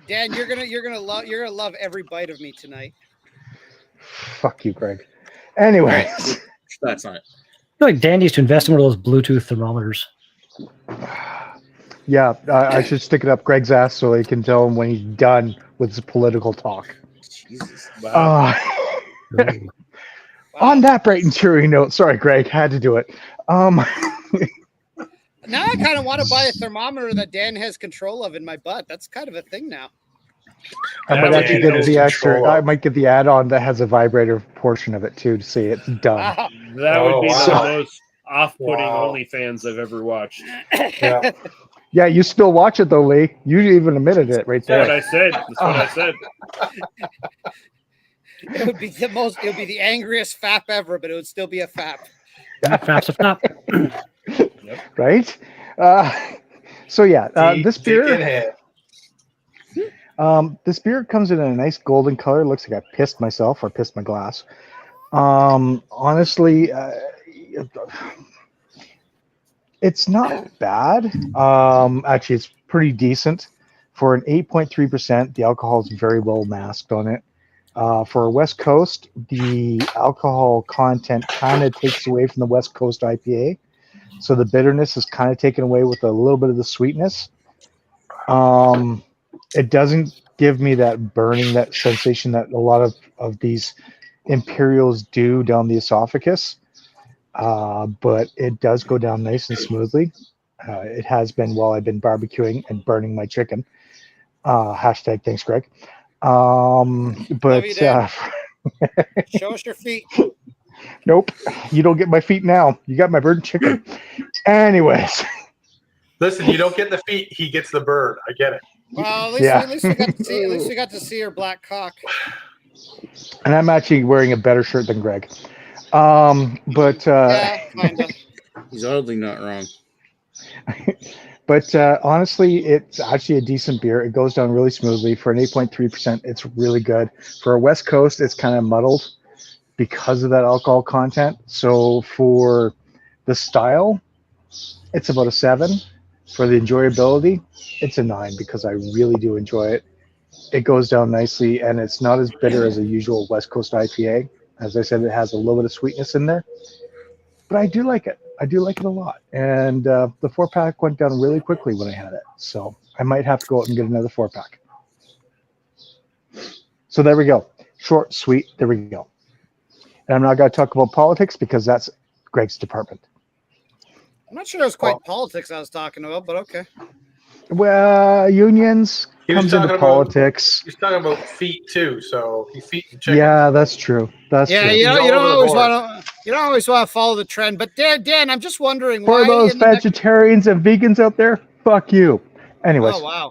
Dan, you're gonna love every bite of me tonight. Fuck you, Greg. Anyways. Right. That's on it. I feel like Dan needs to invest in one of those Bluetooth thermometers. Yeah, I should stick it up Greg's ass so he can tell him when he's done with his political talk. Jesus. Wow. On that bright and cheery note, sorry, Greg, had to do it. Now I kind of want to buy a thermometer that Dan has control of in my butt. That's kind of a thing now. I might That actually would be get the extra. control. I might get the add-on that has a vibrator portion of it too to see it's done. Wow. That would be wow. the most off-putting Wow. OnlyFans I've ever watched. Yeah. Yeah, you still watch it though, Lee. You even admitted it right That's what there. I said. That's what I said. It would be the angriest fap ever, but it would still be a fap. Faps if not. Right? So yeah, this beer. This beer comes in a nice golden color. Looks like I pissed myself or pissed my glass. Honestly, it's not bad. Actually, it's pretty decent. For an 8.3%, the alcohol is very well masked on it. For a West Coast, the alcohol content kind of takes away from the West Coast IPA. So the bitterness is kind of taken away with a little bit of the sweetness. It doesn't give me that burning, that sensation that a lot of these Imperials do down the esophagus. But it does go down nice and smoothly. It has been while I've been barbecuing and burning my chicken. Hashtag thanks, Greg. But you, Dan. Show us your feet. Nope, you don't get my feet now. You got my burnt chicken. Anyways. Listen, you don't get the feet, he gets the bird. I get it. Well, at least we got to see her black cock. And I'm actually wearing a better shirt than Greg. Yeah, kinda. He's oddly not wrong. But honestly, it's actually a decent beer. It goes down really smoothly. For an 8.3%, it's really good. For a West Coast, it's kind of muddled because of that alcohol content. So for the style, it's about a 7. For the enjoyability, it's a 9 because I really do enjoy it. It goes down nicely, and it's not as bitter as a usual West Coast IPA. As I said, it has a little bit of sweetness in there. But I do like it. I do like it a lot. And the 4-pack went down really quickly when I had it. So I might have to go out and get another 4-pack. So there we go. Short, sweet, there we go. And I'm not going to talk about politics because that's Greg's department. I'm not sure it was quite politics I was talking about, but okay. Well, unions He was comes talking into about- politics. He's talking about feet too, so he feet and chicken. Yeah, that's true. That's Yeah, true. you He's don't all over the always board. want to follow the trend. But Dan, I'm just wondering For why. those in the next- vegetarians and vegans out there, fuck you. Anyways. Oh wow.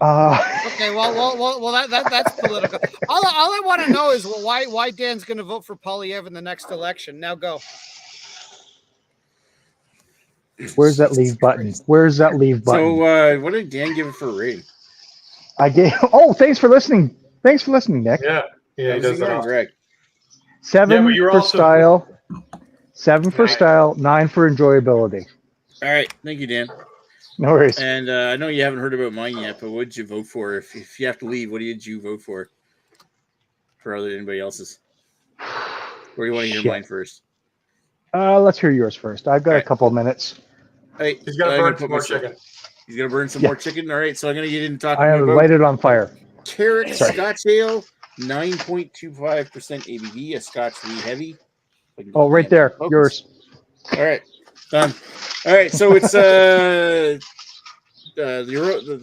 Okay, Well, that's political. All I want to know is why Dan's going to vote for Polyev in the next election. Now go. where's that leave button? Where's that leave button? So, what did Dan give it for a rating? I gave. Oh, thanks for listening. Thanks for listening, Nick. Yeah, he How's does he that. going, often. Greg? 7 Yeah, but you're for also- style. 7 for 9. style. 9 for enjoyability. All right, thank you, Dan. No worries. And I know you haven't heard about mine yet, but what did you vote for? If you have to leave, what did you vote for other than anybody else's? Or do you want to hear Shit. mine first? Let's hear yours first. I've got a Alright. couple of minutes. Hey, He's gonna I'm burn put some more myself- chicken. He's gonna burn some Yeah. more chicken. All right, so I'm gonna get into talking I have about lighted on fire. Carrot Sorry. Scotch Ale, 9.25% ABV, a Scotch Wee Heavy. Oh, right there. Focus. Yours. All right, done. All right, so it's the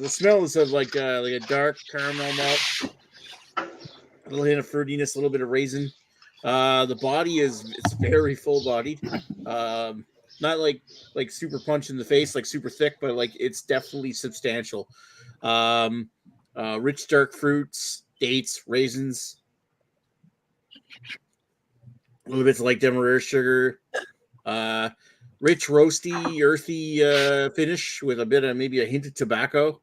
smell is of like a dark caramel malt A little hint of fruitiness, a little bit of raisin. The body it's very full bodied. Not like super punch in the face, like super thick, but like it's definitely substantial. Rich dark fruits, dates, raisins, a little bit of like demerara sugar. Rich roasty, earthy finish with a bit of maybe a hint of tobacco.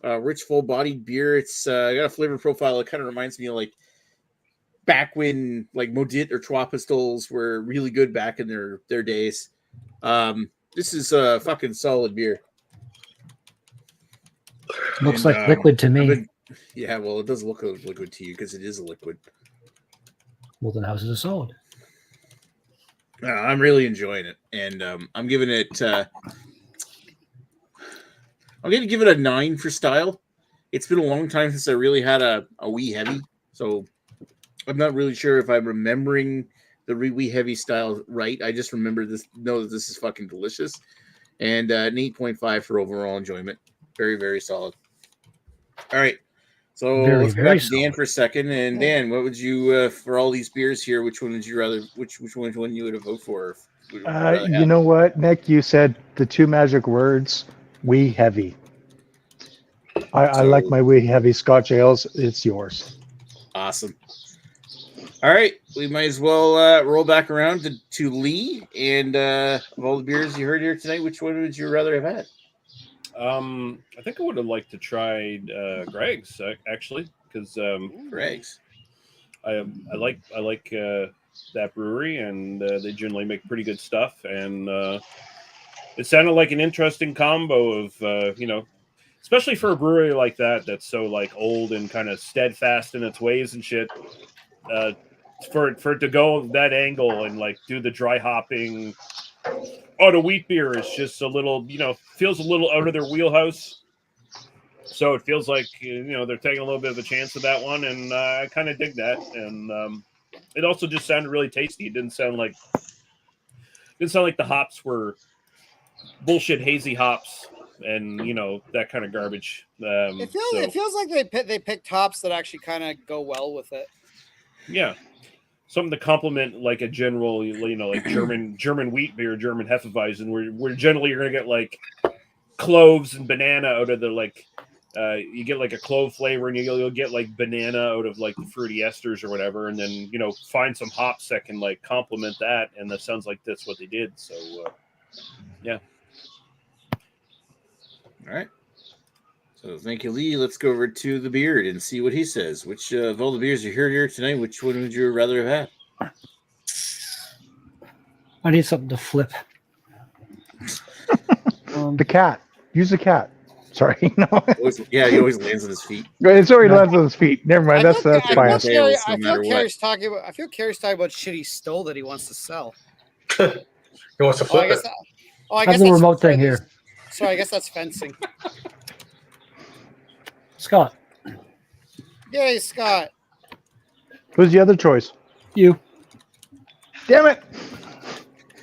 Rich full bodied beer. It's got a flavor profile. It kind of reminds me of like back when like Modit or Trois Pistoles were really good back in their days. This is a fucking solid beer. Looks like liquid to me. Yeah, well, it does look like liquid to you because it is a liquid. Well, then how's it a solid? I'm really enjoying it, and I'm giving it. I'm going to give it a 9 for style. It's been a long time since I really had a wee heavy, so I'm not really sure if I'm remembering the wee heavy style right. I just remember know that this is fucking delicious, and an 8.5 for overall enjoyment. Very, very solid. All right, so let's go back to Dan for a second. And Dan, what would you for all these beers here? Which one would you rather? Which one you would vote for? You know what, Nick? You said the 2 magic words: wee heavy. I like my wee heavy Scotch ales. It's yours. Awesome. All right, we might as well roll back around to Lee. And of all the beers you heard here tonight, which one would you rather have had? I think I would have liked to try Greg's actually, because Greg's. I like that brewery, and they generally make pretty good stuff. And it sounded like an interesting combo of especially for a brewery like that that's so like old and kind of steadfast in its ways and shit. For it to go that angle and like do the dry hopping on a wheat beer is just a little, feels a little out of their wheelhouse. So it feels like they're taking a little bit of a chance with that one, and I kind of dig that. And it also just sounded really tasty. It didn't sound like the hops were bullshit hazy hops and that kind of garbage. It feels like they picked hops that actually kind of go well with it. Yeah. Something to complement like a general, like German wheat beer, German Hefeweizen, where generally you're gonna get like cloves and banana out of the like, you get like a clove flavor, and you'll get like banana out of like the fruity esters or whatever, and then find some hops that can like complement that, and that sounds like that's what they did. So yeah. All right. So thank you, Lee. Let's go over to the Beard and see what he says. Which of all the beers you heard here tonight, which one would you rather have had? I need something to flip. The cat. Use the cat. Sorry. No. He always lands on his feet. It's already lands on his feet. Never mind. That's fine. I feel Carrie's talking about shit he stole that he wants to sell. He wants to flip it. I guess that's the remote thing here. So I guess that's fencing. Scott. Yay, Scott. Who's the other choice? You. Damn it.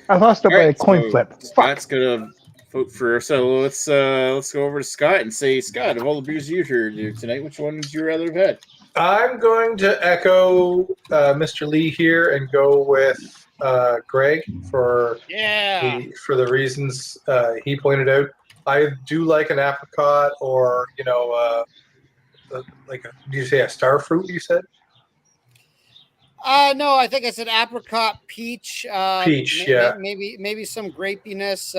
I lost it by a coin flip. Scott's gonna vote for. So let's go over to Scott and say, Scott, of all the beers you heard here tonight, which one would you rather have had? I'm going to echo Mr. Lee here and go with Greg for the reasons he pointed out. I do like an apricot, or did you say a star fruit? You said. No, I think I said apricot, peach. Peach, yeah. Maybe some grapiness.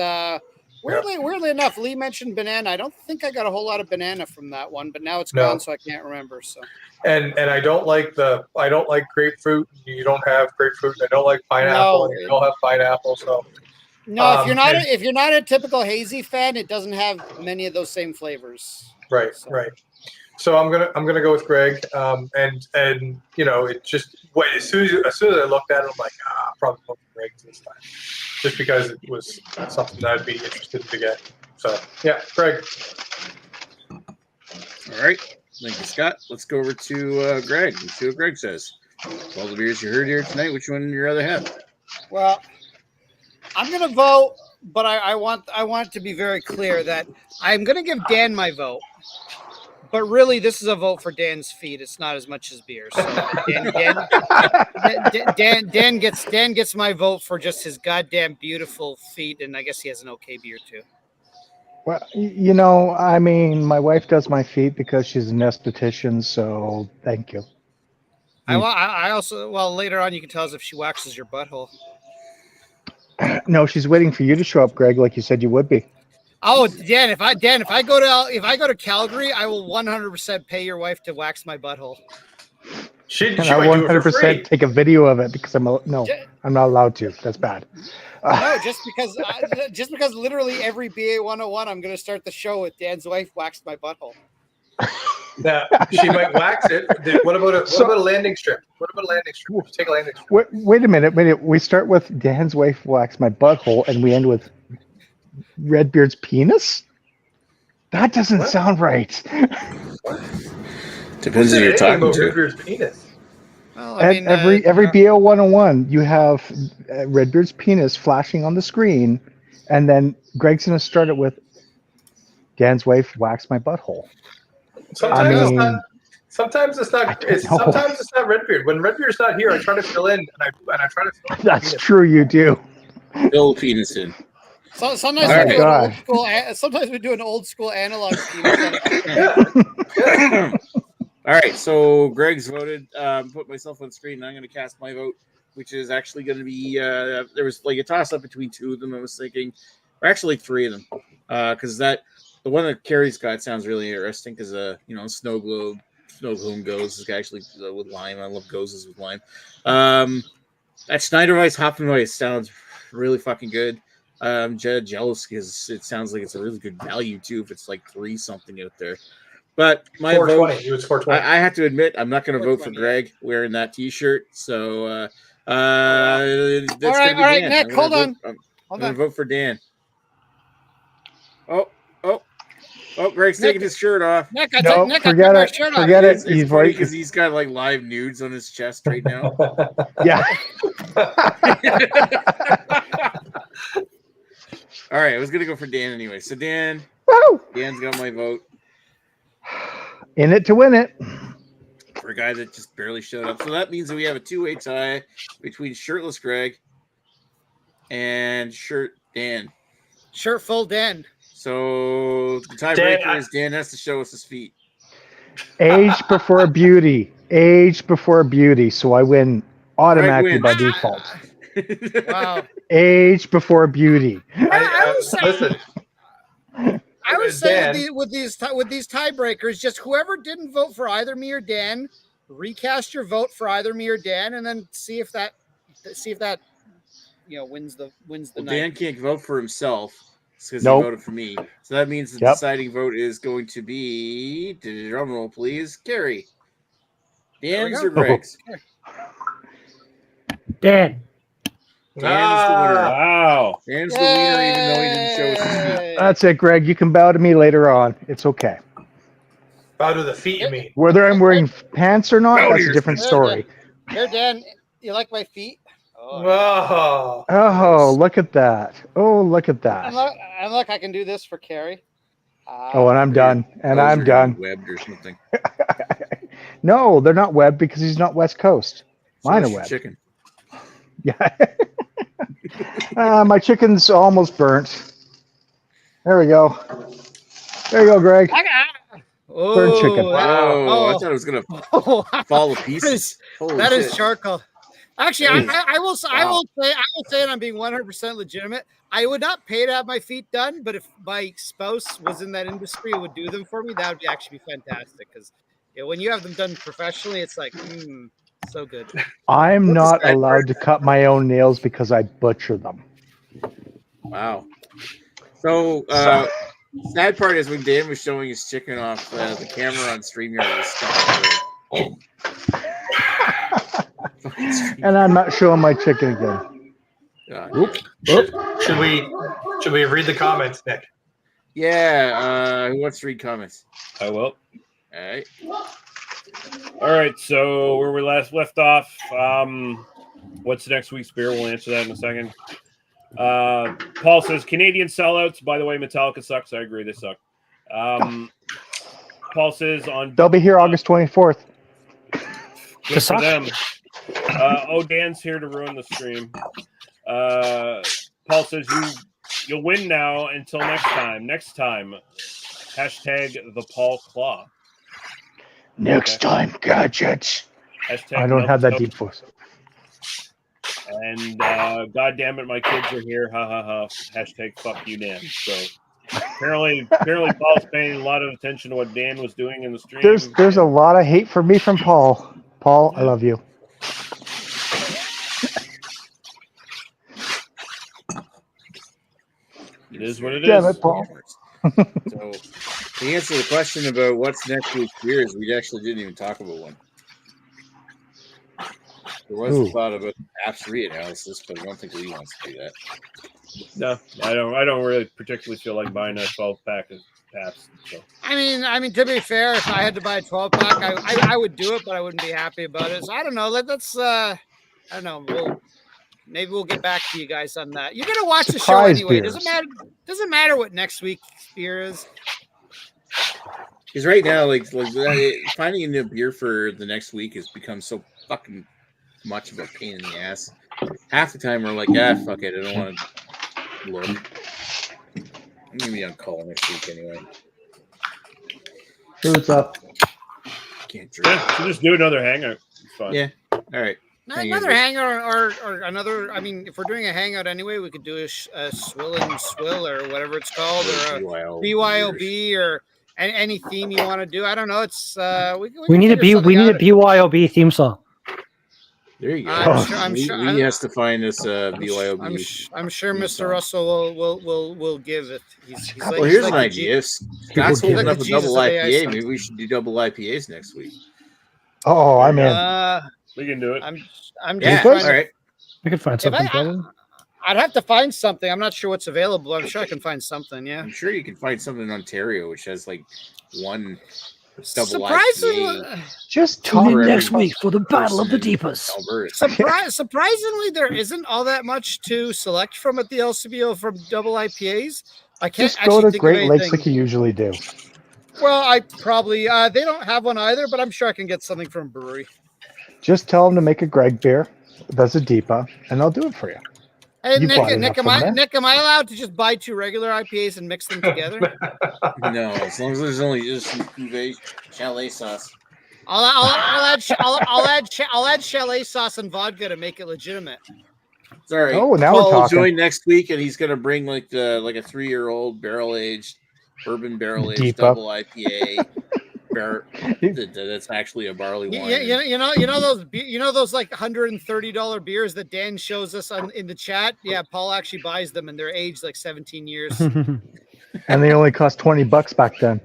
Weirdly enough, Lee mentioned banana. I don't think I got a whole lot of banana from that one, but now it's gone, so I can't remember. So. And I don't like grapefruit. You don't have grapefruit. I don't like pineapple. And you don't have pineapple. So. No, if you're not a typical hazy fan, it doesn't have many of those same flavors. Right. So I'm gonna go with Greg. And it just as soon as I looked at it, I'm like, probably go with Greg this time, just because it was something that I'd be interested to get. So yeah, Greg. All right, thank you, Scott. Let's go over to Greg and see what Greg says. All the beers you heard here tonight, which one would you rather have? Well, I'm gonna vote, but I want it to be very clear that I'm gonna give Dan my vote. But really, this is a vote for Dan's feet. It's not as much as beer. So Dan gets my vote for just his goddamn beautiful feet, and I guess he has an okay beer too. Well, you know, I mean, my wife does my feet because she's an esthetician, so thank you. I also later on you can tell us if she waxes your butthole. No, she's waiting for you to show up, Greg, like you said you would be. Oh, Dan, if I go to Calgary, I will 100% pay your wife to wax my butthole. She And I might do it for free. 100% take a video of it because I'm not allowed to. That's bad. No, just because literally every BA 101, I'm going to start the show with Dan's wife waxed my butthole. Now, she might wax it. What about a landing strip? What about a landing strip? Take a landing strip. Wait a minute. We start with Dan's wife waxed my butthole, and we end with Redbeard's penis? That doesn't sound right. Depends who you're talking about to. Redbeard's penis. Well, Every BO 101, you have Redbeard's penis flashing on the screen, and then Greg's going to start it with Dan's wife waxed my butthole. Sometimes it's not Redbeard. When Redbeard's not here, I try to fill in, and I try to fill in. That's true, you do. Fill penis in. So, sometimes we do an old school analog penis. All right, so Greg's voted. Put myself on the screen, and I'm going to cast my vote, which is actually going to be. There was like a toss up between two of them. I was thinking, or actually three of them, because the one that Carrie's got sounds really interesting. Because snow globe goes is actually with lime. I love gozes with lime. That Schneider Weiss Hopfenweiss sounds really fucking good. Jealous because it sounds like it's a really good value too. If it's like 3 something out there. But my vote, it was 420. I have to admit, I'm not going to vote for Greg wearing that T-shirt. So that's all right, Nick, hold on. I'm going to vote for Dan. Oh! Greg's taking his shirt off. Nick, I took my shirt off. Forget it. It's funny because he's got like live nudes on his chest right now. Yeah. All right, I was going to go for Dan anyway. So Dan's got my vote. In it to win it. For a guy that just barely showed up. So that means that we have a 2-way tie between shirtless Greg and shirt Dan. Shirtful Dan. So the tiebreaker is Dan has to show us his feet. Age before beauty. Age before beauty. So I win automatically by default. Wow. Age before beauty. Listen. I would say with these tiebreakers, just whoever didn't vote for either me or Dan, recast your vote for either me or Dan, and then see if that wins the night. Dan can't vote for himself because he voted for me. So that means the deciding vote is going to be, drum roll please, Carrie. Dan's or Greg's? Dan. Dan is the winner. Wow. Dan's the winner, even though he didn't show us his feet. That's it, Greg. You can bow to me later on. It's okay. Bow to the feet, you mean? Whether I'm wearing pants or not, that's a different story. Here, Dan, you like my feet? Oh, look at that. Oh, look at that. And look, I can do this for Carrie. And I'm done. And I'm done. Webbed or something. No, they're not webbed because he's not West Coast. Mine are webbed. Chicken. Yeah. My chicken's almost burnt. There we go. There you go, Greg. Burnt chicken. Wow. I thought it was going to fall to pieces. That is charcoal. Actually, I will say, and I'm being 100% legitimate. I would not pay to have my feet done, but if my spouse was in that industry and would do them for me, that would actually be fantastic. Because when you have them done professionally, it's like, so good. I'm not allowed to cut my own nails because I butcher them. Wow. So, sad part is when Dan was showing his chicken off, the camera on StreamYard was stuck. And I'm not showing my chicken again. Should we read the comments, Nick? Yeah. Who wants to read comments? I will. All right. So where we last left off, what's next week's beer? We'll answer that in a second. Paul says Canadian sellouts. By the way, Metallica sucks. I agree, they suck. Paul says on. They'll be here August 24th. Good for them. Dan's here to ruin the stream. Paul says you'll win now until next time. Next time. Hashtag the Paul Claw. Next time, gadgets. Hashtag I don't have that deep voice. And God damn it, my kids are here. Ha ha ha. Hashtag fuck you, Dan. So apparently Paul's paying a lot of attention to what Dan was doing in the stream. There's a lot of hate for me from Paul. Paul, I love you. It is what it Damn is. it, Paul. So, to answer the question about what's next week's beers, we actually didn't even talk about one. There was a thought about Pabst reanalysis, but I don't think Lee wants to do that. No, I don't really particularly feel like buying a 12-pack of Pabst. So. I mean, to be fair, if I had to buy a 12-pack, I would do it, but I wouldn't be happy about it. So I don't know. Let's I don't know. Maybe we'll get back to you guys on that. You're gonna watch the show anyway. Beers. Doesn't matter what next week's beer is. Because right now, like finding a new beer for the next week has become so fucking much of a pain in the ass. Half the time we're like, fuck it, I don't want to look. I'm gonna be on call next week anyway. What's up? Can't drink. Yeah, so just do another hangout. It's fun. Yeah. All right. Another hangout or another. I mean, if we're doing a hangout anyway, we could do a Swill or whatever it's called, or a BYOB or any theme you want to do. I don't know. It's we need a BYOB theme song. There you go. I'm sure. He has to find us BYOB. I'm sure Mr. Russell will give it. He's like, well, here's like an idea. Scott's holding up a double IPA. Maybe we should do double IPAs next week. Oh, I'm in. We can do it. I'm yeah. just All right. We can find something. I'd have to find something. I'm not sure what's available. I'm sure I can find something. Yeah. I'm sure you can find something in Ontario which has like one double surprisingly, IPA. Just tune in next week for the Battle of the Deepers. Surprisingly, there isn't all that much to select from at the LCBO from double IPAs. I can't just go to think Great of Lakes anything. like you usually do. Well, I probably they don't have one either, but I'm sure I can get something from a brewery. Just tell them to make a Greg beer. That's a Deepa, and they'll do it for you. Hey, You bought Nick, enough from Nick, am I allowed to just buy 2 regular IPAs and mix them together? No, as long as there's only just some cuvee chalet sauce. I'll add chalet sauce and vodka to make it legitimate. Sorry. Oh, now Paul we're will talking. join next week, and he's gonna bring like a 3-year-old barrel-aged bourbon barrel-aged Deepa. double IPA. That's actually a barley wine. You know those like $130 beers that Dan shows us in the chat. Yeah, Paul actually buys them, and they're aged like 17 years. And they only cost $20 back then.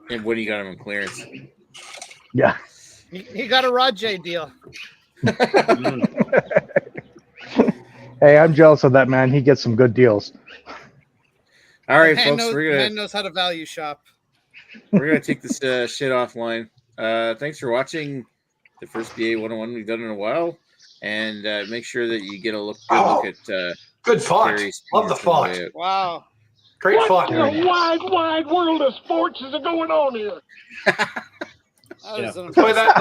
And what do you got him in clearance? Yeah. He got a Rod J deal. Hey, I'm jealous of that man. He gets some good deals. All right, Man folks, man knows how to value shop. we're gonna take this shit offline. Thanks for watching the first BA 101 we've done in a while, and make sure that you get a look at Good font. Gary's Love the font. Wow. Great font. What in the wide world of sports is going on here? That is an Boy, that-